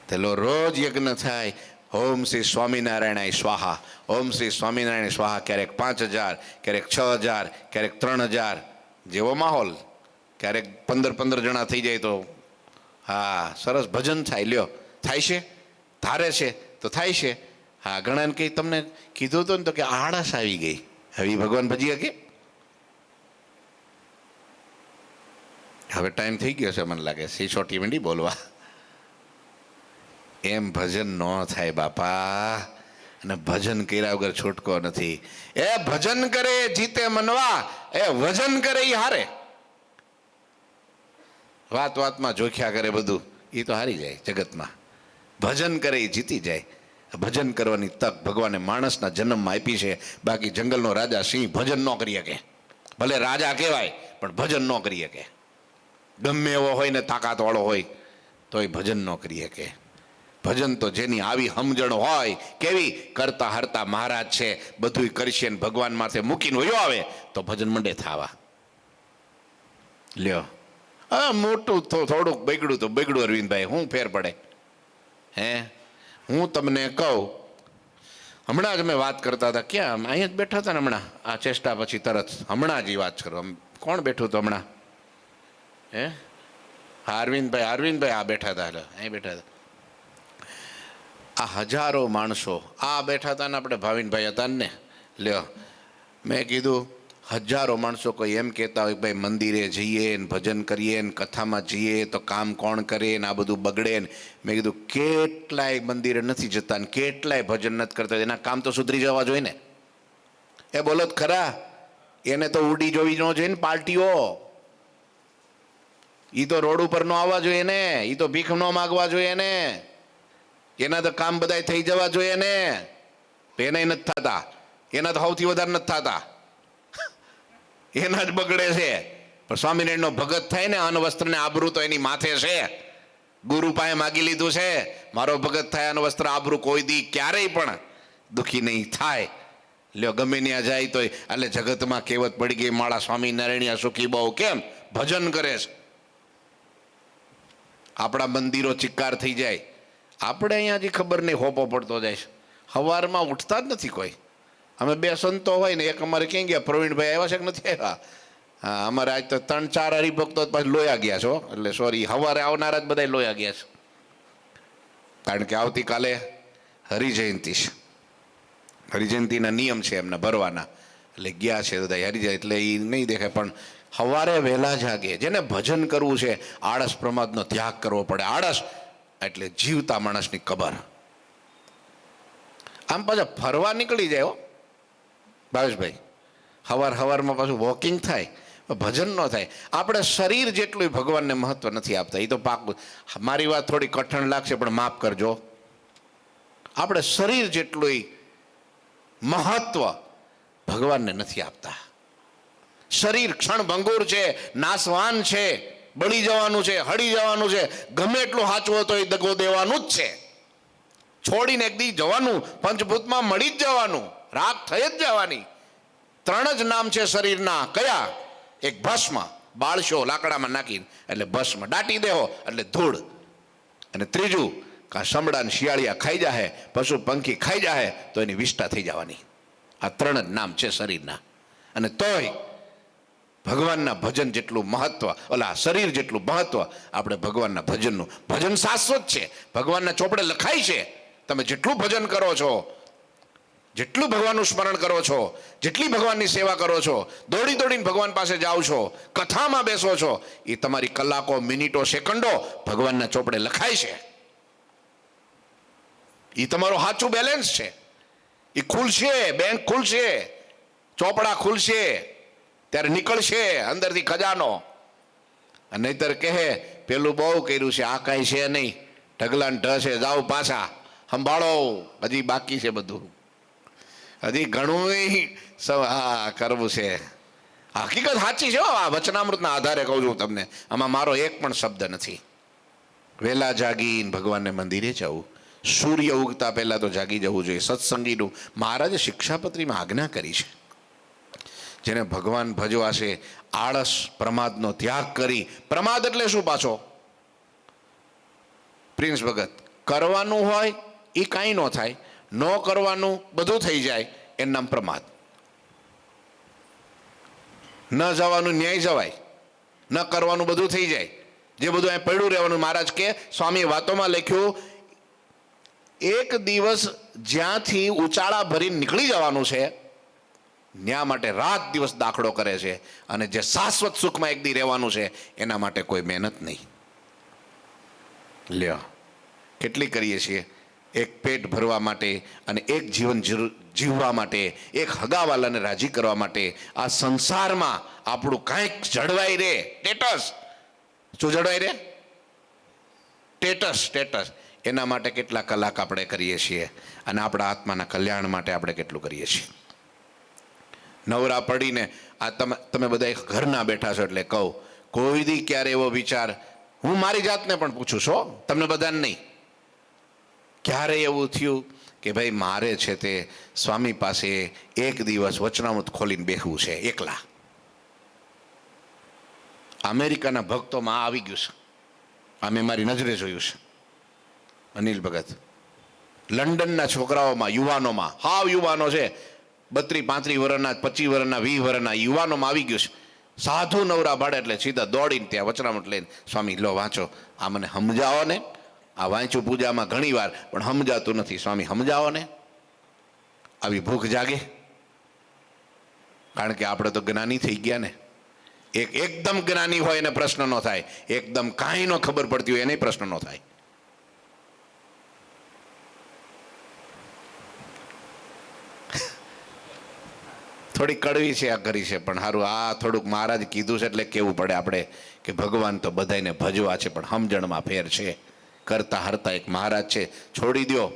તેલો રોજ યજ્ઞ થાય, ઓમ શ્રી સ્વામિનારાયણાય સ્વાહા, ઓમ શ્રી સ્વામિનારાયણ સ્વાહા. ક્યારેક 5000, ક્યારેક 6000, ક્યારેક 3000, જેવો માહોલ. ક્યારેક 15 જણા થઈ જાય તો હા સરસ ભજન થાય. લ્યો, થાય છે, ધારે છે તો થાય છે. હા, ઘણાને કંઈ તમને કીધું હતું ને તો કે આળસ આવી ગઈ, હવે ભગવાન ભજી શકે. હવે ટાઈમ થઈ ગયો છે મને લાગે, સિસોટી મંડી બોલવા. એમ ભજન ન થાય બાપા, અને ભજન કર્યા વગર છૂટકો નથી. એ ભજન કરે જીતે મનવા, એ વજન કરે એ હારે. વાત વાતમાં જોખ્યા કરે બધું, એ તો હારી જાય જગતમાં. ભજન કરે એ જીતી જાય. ભજન કરવાની તક ભગવાને માણસના જન્મમાં આપી છે. બાકી જંગલનો રાજા સિંહ ભજન ન કરી શકે. ભલે રાજા કહેવાય પણ ભજન ન કરી શકે. ગમે એવો હોય ને તાકાતવાળો હોય તોય ભજન ન કરી શકે. ભજન તો જેની આવી સમજણ હોય, કેવી કરતા હરતા મહારાજ છે, બધું કરશે ને ભગવાન માથે મૂકીને વયો આવે તો ભજન મંડે થાવા. લ્યો, હા મોટું થોડુંક બગડ્યું તો બગડ્યું અરવિંદભાઈ, શું ફેર પડે? હે, હું તમને કહું, હમણાં જ અમે વાત કરતા હતા. ક્યાં? અહીંયા જ બેઠા હતા ને હમણાં, આ ચેષ્ટા પછી તરત હમણાં જ વાત કરો. કોણ બેઠું હતું હમણાં? હે, હા અરવિંદભાઈ આ બેઠા હતા. અહીં બેઠા હતા. આ હજારો માણસો આ બેઠા હતા ને, આપણે ભાવિનભાઈ હતા ને. લ્યો, મેં કીધું હજારો માણસો કોઈ એમ કહેતા હોય ભાઈ મંદિરે જઈએ ને ભજન કરીએ ને કથામાં જઈએ તો કામ કોણ કરે ને આ બધું બગડે ને. મેં કીધું કેટલાય મંદિરે નથી જતા ને કેટલાય ભજન નથી કરતા, એના કામ તો સુધરી જવા જોઈએ ને. એ બોલો જ ખરા, એને તો ઉડી જોવી ન જોઈએ ને પાર્ટીઓ. એ તો રોડ ઉપર ન આવવા જોઈએ ને, એ તો ભીખ ન માગવા જોઈએ ને, એના તો કામ બધા થઈ જવા જોઈએ ને. એનાય નથી થતા, એના તો સૌથી વધારે નથી થતા, એના જ બગડે છે. પણ સ્વામિનારાયણનો ભગત થાય ને, અન્ન વસ્ત્ર ને આબરૂ તો એની માથે છે. ગુરુ પાસે માગી લીધું છે, મારો ભગત થાય અન્ન વસ્ત્ર આબરૂ કોઈ દી ક્યારેય પણ દુઃખી નહીં થાય. લ્યો, ગમે ત્યાં જાય તો એટલે જગતમાં કહેવત પડી ગઈ, માળા સ્વામિનારાયણ સુખી બહુ. કેમ? ભજન કરે છે. આપણા મંદિરો ચિક્કાર થઈ જાય, આપણે અહીંયા હજી ખબર નહીં હોપો પડતો જાય છે. સવારમાં ઉઠતા જ નથી કોઈ. અમે બે સંતો હોય ને, એક અમારે ક્યાં ગયા, પ્રવીણભાઈ આવ્યા છે કે નથી આવ્યા? હા, અમારે આજ તો 3-4 હરિભક્તો પાછું લોયા ગયા છો, એટલે સોરી, સવારે આવનારા જ બધા લોયા ગયા છે. કારણ કે આવતીકાલે હરિજયંતિ છે, હરિજયંતિના નિયમ છે એમને ભરવાના, એટલે ગયા છે બધા હરિજય, એટલે એ નહીં દેખાય. પણ સવારે વહેલા જાગે. જેને ભજન કરવું છે, આળસ પ્રમાદનો ત્યાગ કરવો પડે. આળસ એટલે જીવતા માણસની કબર. આમ પાછા ફરવા નીકળી જાય હો ભાવેશભાઈ, સવારમાં પાછું વોકિંગ થાય, ભજન ન થાય. આપણે શરીર જેટલું ભગવાનને મહત્વ નથી આપતા. એ તો પાકું. મારી વાત થોડી કઠણ લાગશે પણ માફ કરજો. આપણે શરીર જેટલું મહત્વ ભગવાનને નથી આપતા. શરીર ક્ષણભંગુર છે, નાશવાન છે, બળી જવાનું છે, હળી જવાનું છે. ગમે એટલું સાચું હતો એ દગો દેવાનું જ છે. છોડીને એક દી જવાનું, પંચભૂતમાં મળી જ જવાનું, રાખ થઈ જ જવાની. 3 જ નામ છે શરીરના. કયા? એક ભસ્મ, બાળશો લાકડામાં નાખીને એટલે ભસ્મ, દાટી દેહો એટલે ધૂળ. અને ત્રીજું, કાં સમડા ને શિયાળિયા ખાઈ જાહે, પશુ પંખી ખાઈ જાહે તો એની વિષ્ઠા થઈ જવાની. આ 3 જ નામ છે શરીરના. અને તોય ભગવાનના ભજન જેટલું મહત્વ, ઓલા શરીર જેટલું મહત્વ આપણે ભગવાનના ભજનનું. ભજન શાશ્વત છે, ભગવાનના ચોપડે લખાય છે. તમે જેટલું ભજન કરો છો, જેટલું ભગવાનનું સ્મરણ કરો છો, જેટલી ભગવાનની સેવા કરો છો, દોડીને ભગવાન પાસે જાઓ છો, કથામાં બેસો છો, એ તમારી કલાકો, મિનિટો, સેકન્ડો ભગવાનના ચોપડે લખાય છે. એ તમારું સાચું બેલેન્સ છે. એ ખુલશે, બેંક ખુલશે, ચોપડા ખુલશે, ત્યારે નીકળશે અંદરથી ખજાનો. અને નહીતર કહે પેલું બહુ કર્યું છે, આ કાંઈ છે નહીં, ઢગલા ને ઢ છે, જાઓ પાછા, સંભાળો, હજી બાકી છે બધું, હજી ઘણું હા કરવું છે. હકીકત સાચી છે. આ વચનામૃતના આધારે કહું છું તમને, આમાં મારો એક પણ શબ્દ નથી. વહેલા જાગીને ભગવાનને મંદિરે જવું, સૂર્ય ઉગતા પહેલા તો જાગી જવું જોઈએ. સત્સંગીનું મહારાજે શિક્ષાપત્રીમાં આજ્ઞા કરી છે. જેને ભગવાન ભજવા છે, આળસ પ્રમાદનો ત્યાગ કરી. પ્રમાદ એટલે શું પાછો? પ્રિન્સ ભગત, કરવાનું હોય એ કાંઈ ન થાય. ન કરવાનું બધું થઈ જાય એનું નામ પ્રમાદ. ન જવાનું ન્યાય જવાય, ન કરવાનું બધું થઈ જાય, જે બધું અહીં પડ્યું રહેવાનું. મહારાજ કે સ્વામી વાતોમાં લખ્યું, એક દિવસ જ્યાંથી ઉચાળા ભરી નીકળી જવાનું છે ત્યાં માટે રાત દિવસ દાખલો કરે છે, અને જે શાશ્વત સુખમાં એક દી રહેવાનું છે એના માટે કોઈ મહેનત નહીં. લ્યો કેટલી કરીએ છીએ એક પેટ ભરવા માટે અને એક જીવન જીવવા માટે, એક હગાવાલાને રાજી કરવા માટે. આ સંસારમાં આપણું કાંઈક જળવાઈ રહે. સ્ટેટસ શું જળવાઈ રહે? સ્ટેટસ. એના માટે કેટલા કલાક આપણે કરીએ છીએ, અને આપણા આત્માના કલ્યાણ માટે આપણે કેટલું કરીએ છીએ. નવરા પડીને આ તમે બધા ઘરના બેઠા છો એટલે કહું, કોઈ દી ક્યારે એવો વિચાર, હું મારી જાતને પણ પૂછું છું, તમને બધાને નહીં, ક્યારે એવું થયું કે ભાઈ મારે છે તે સ્વામી પાસે એક દિવસ વચનામૃત ખોલીને બેસવું છે એકલા? અમેરિકાના ભક્તોમાં આવી ગયું છે, આ મેં મારી નજરે જોયું છે. અનિલ ભગત, લંડનના છોકરાઓમાં, યુવાનોમાં, હાવ યુવાનો છે, 32-35 વર્ષના, 25 વર્ષના, 20 વર્ષના યુવાનોમાં આવી ગયું છે. સાધુ નવરા ભાડે એટલે સીધા દોડીને ત્યાં વચનામૃત લઈને, સ્વામી લો વાંચો, આ મને સમજાવો ને. આ વાંચું પૂજામાં ઘણી વાર, પણ સમજાતું નથી, સ્વામી સમજાવો ને. આવી ભૂખ જાગે, કારણ કે આપણે તો જ્ઞાની થઈ ગયા ને. એકદમ જ્ઞાની હોય એને પ્રશ્ન ન થાય, એકદમ કાંઈ ન ખબર પડતી હોય એને પ્રશ્ન ન થાય. થોડી કડવી છે આ કરી છે, પણ સારું આ થોડુંક મહારાજ કીધું છે એટલે કેવું પડે આપણે કે ભગવાન તો બધાને ભજવા છે, પણ સમજણમાં ફેર છે. કરતા હરતા એક મહારાજ છે, છોડી દો.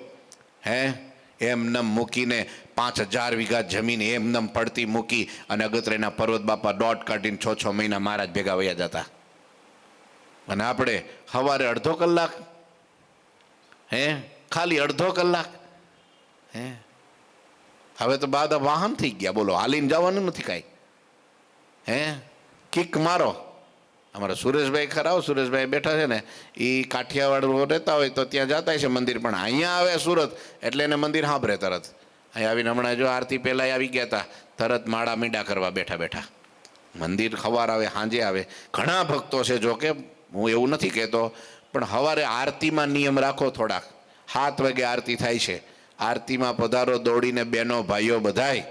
એમનેમ મૂકીને 5000 વીઘા જમીન એમનેમ પડતી મૂકી અને અગત્રેના પર્વત બાપા દોટ કાઢીને 6 મહિના મહારાજ ભેગા વયા જતા. અને આપણે સવારે અડધો કલાક, ખાલી અડધો કલાક. હવે તો બધા વાહન થઈ ગયા, બોલો, હાલીને જવાનું નથી કાંઈ. કિક મારો. અમારા સુરેશભાઈ ખરા, સુરેશભાઈ બેઠા છે ને, એ કાઠિયાવાડ રહેતા હોય તો ત્યાં જતા છે મંદિર, પણ અહીંયા આવે સુરત એટલે એને મંદિર સાંભળે તરત. અહીં આવીને હમણાં જો આરતી પહેલાં આવી ગયા હતા, તરત માળા મીંડા કરવા બેઠા બેઠા. મંદિર સવાર આવે સાંજે આવે. ઘણા ભક્તો છે, જો કે હું એવું નથી કહેતો, પણ સવારે આરતીમાં નિયમ રાખો થોડાક. 7 વાગે આરતી થાય છે, આરતીમાં પધારો દોડીને, બહેનો ભાઈઓ બધાય.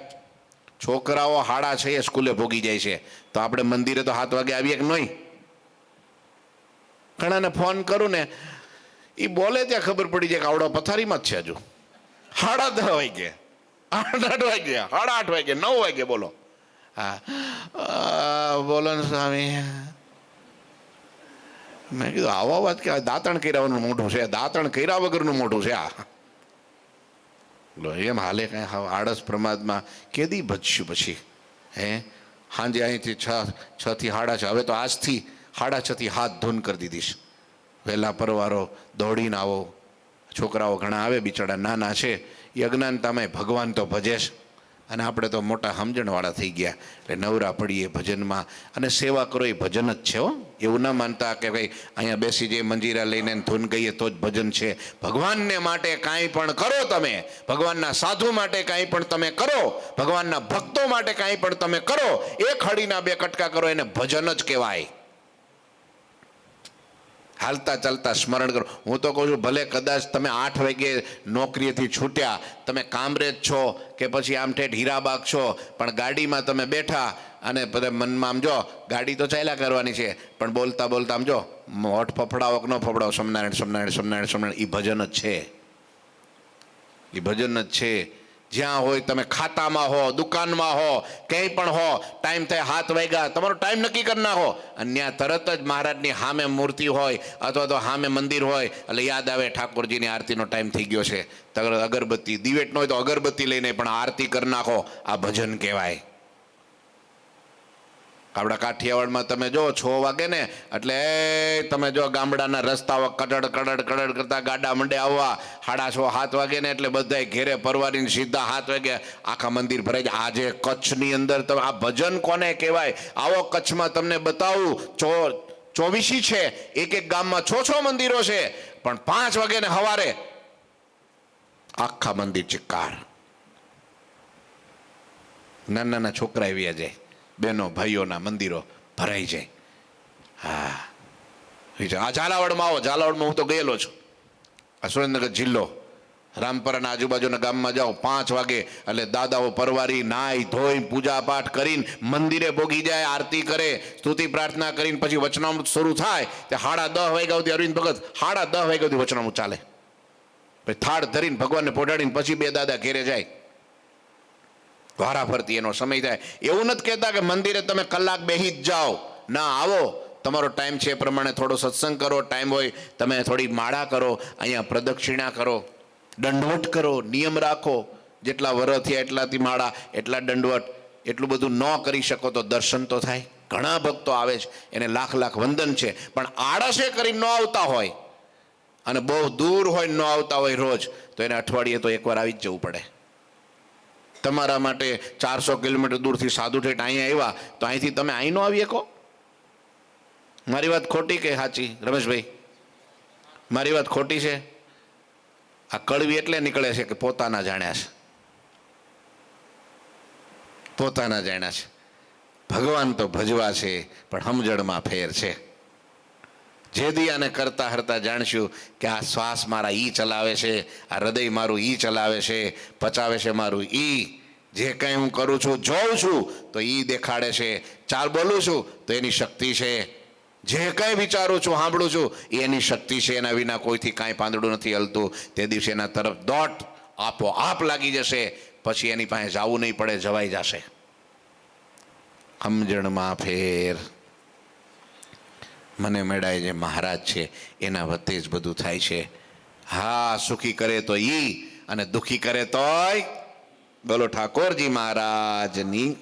છોકરાઓ 6:30 સ્કૂલે ભોગી જાય છે, તો આપણે મંદિરે તો 7 વાગે આવીએ કે નહીં? ઘણાને ફોન કરું ને, એ બોલે ત્યાં ખબર પડી જાય કે આવડો પથારીમાં જ છે. હજુ 10:30 વાગે, 8 વાગે, 8:30 વાગે, 9 વાગે, બોલો. બોલો ને સ્વામી. મેં કીધું આવા વાત કે દાંતણ કર્યાનું મોઢું છે, દાંતણ કર્યા વગરનું મોઢું છે આ. એમ હાલે કાંઈ આળસ પ્રમાદમાં કેદી ભજશું પછી? સાંજે અહીંથી 6 થી 6:30, હવે તો આજથી 6:30 થી હાથ ધૂન કરી દીધીશ. વહેલા પરવારો દોડીને આવો. છોકરાઓ ઘણા આવે, બિચારા નાના છે, એ અજ્ઞાનતામાં ભગવાન તો ભજે છે, અને આપણે તો મોટા સમજણવાળા થઈ ગયા એટલે નવરા પડીએ ભજનમાં. અને સેવા કરો એ ભજન જ છે. એવું ના માનતા કે ભાઈ અહીંયા બેસી જઈએ મંજીરા લઈને ધૂન ગઈએ તો જ ભજન છે. ભગવાનને માટે કાંઈ પણ કરો તમે, ભગવાનના સાધુ માટે કાંઈ પણ તમે કરો, ભગવાનના ભક્તો માટે કાંઈ પણ તમે કરો, એક હળીના 2 કટકા કરો, એને ભજન જ કહેવાય. હાલતા ચાલતા સ્મરણ કરો. હું તો કહું છું, ભલે કદાચ તમે 8 વાગે નોકરીએથી છૂટ્યા, તમે કામરેજ છો કે પછી આમ ઠેઠ હીરાબાગ છો, પણ ગાડીમાં તમે બેઠા અને મનમાં આમ જો, ગાડી તો ચાલ્યા કરવાની છે, પણ બોલતા બોલતા આમ જો, હોઠ ફફડાવો કે ન ફફડાવો, સ્વામિનારાયણ સ્વામિનારાયણ સ્વામિનારાયણ સ્વામિનારાયણ, એ ભજન જ છે. એ ભજન જ છે. જ્યાં હોય, તમે ખાતામાં હો, દુકાનમાં હો, ક્યાંય પણ હો, ટાઈમ થાય 7 વાગ્યા, તમારો ટાઈમ નક્કી કરી નાખો, અને ત્યાં તરત જ મહારાજની સામે મૂર્તિ હોય અથવા તો સામે મંદિર હોય એટલે યાદ આવે ઠાકોરજીની આરતીનો ટાઈમ થઈ ગયો છે. અગરબત્તી, દિવેટ ન હોય તો અગરબત્તી લઈને પણ આરતી કરી નાખો. આ ભજન કહેવાય. આપણા કાઠિયાવાડમાં તમે જો 6 વાગે ને એટલે તમે જો ગામડાના રસ્તાઓ કડડ કડડ કડડ કરતા ગાડા મંડે આવવા. 6:30 7 વાગે ને એટલે બધાય ઘેરે પરવારીને સીધા 7 વાગે આખા મંદિર ભરાઈ જાય. આજે કચ્છની અંદર તમે આ ભજન કોને કહેવાય? આવો કચ્છમાં તમને બતાવું, 24 છે, એક ગામમાં 6 મંદિરો છે, પણ 5 વાગે ને સવારે આખા મંદિર ચિક્કાર, નાના નાના છોકરા આવ્યા જાય, બહેનો ભાઈઓના મંદિરો ભરાઈ જાય. હા, આ ઝાલાવાડમાં આવો, ઝાલાવાડમાં હું તો ગયેલો છું. આ સુરેન્દ્રનગર જિલ્લો, રામપરાના આજુબાજુના ગામમાં જાઓ, 5 વાગે એટલે દાદાઓ પરવારી નાઈ ધોઈ પૂજા પાઠ કરીને મંદિરે ભોગી જાય, આરતી કરે, સ્તુતિ પ્રાર્થના કરીને પછી વચનામૃત શરૂ થાય તે 10:30 વાગ્યા સુધી અરવિંદ ભગત 10:30 વાગ્યા સુધી વચનામૃત ચાલે. પછી થાળ ધરીને ભગવાનને પોઢાડીને પછી 2 દાદા ઘેરે જાય. વારા ફરતી એનો સમય થાય. એવું નથી કહેતા કે મંદિરે તમે કલાક બેસી જ જાઓ, ના, આવો, તમારો ટાઈમ છે એ પ્રમાણે થોડો સત્સંગ કરો, ટાઈમ હોય તમે થોડી માળા કરો, અહીંયા પ્રદક્ષિણા કરો, દંડવટ કરો, નિયમ રાખો, જેટલા વરસ થયા એટલાથી માળા, એટલા દંડવટ. એટલું બધું ન કરી શકો તો દર્શન તો થાય. ઘણા ભક્તો આવે છે, એને લાખ લાખ વંદન છે, પણ આળસે કરી ન આવતા હોય અને બહુ દૂર હોય ન આવતા હોય રોજ, તો એને અઠવાડિયે તો એકવાર આવી જ જવું પડે. તમારા માટે 400 કિલોમીટર દૂરથી સાધુ ઠેઠ અહીંયા આવ્યા તો અહીંથી તમે અહીં ન આવી શકો? મારી વાત ખોટી કે સાચી રમેશભાઈ? મારી વાત ખોટી છે? આ કડવી એટલે નીકળે છે કે પોતાના જાણ્યા છે, પોતાના જાણ્યા છે. ભગવાન તો ભજવા છે, પણ સમજણમાં ફેર છે. જેથી આને કરતા હરતા જાણશું કે આ શ્વાસ મારા ઈ ચલાવે છે, આ હૃદય મારું ઈ ચલાવે છે, પચાવે છે મારું ઈ, જે કંઈ હું કરું છું જોઉં છું તો ઈ દેખાડે છે, ચાલ બોલું છું તો એની શક્તિ છે, જે કંઈ વિચારું છું સાંભળું છું એની શક્તિ છે. એના વિના કોઈથી કાંઈ પાંદડું નથી હલતું. તે દિવસે એના તરફ દોટ આપોઆપ લાગી જશે. પછી એની પાસે જવું નહીં પડે, જવાઈ જશે. સમજણમાં ફેર. મને મેળાએ જે મહારાજ છે એના વચ્ચે જ બધું થાય છે. હા, સુખી કરે તો ઈ અને દુખી કરે તોય. બોલો ઠાકોરજી મહારાજની.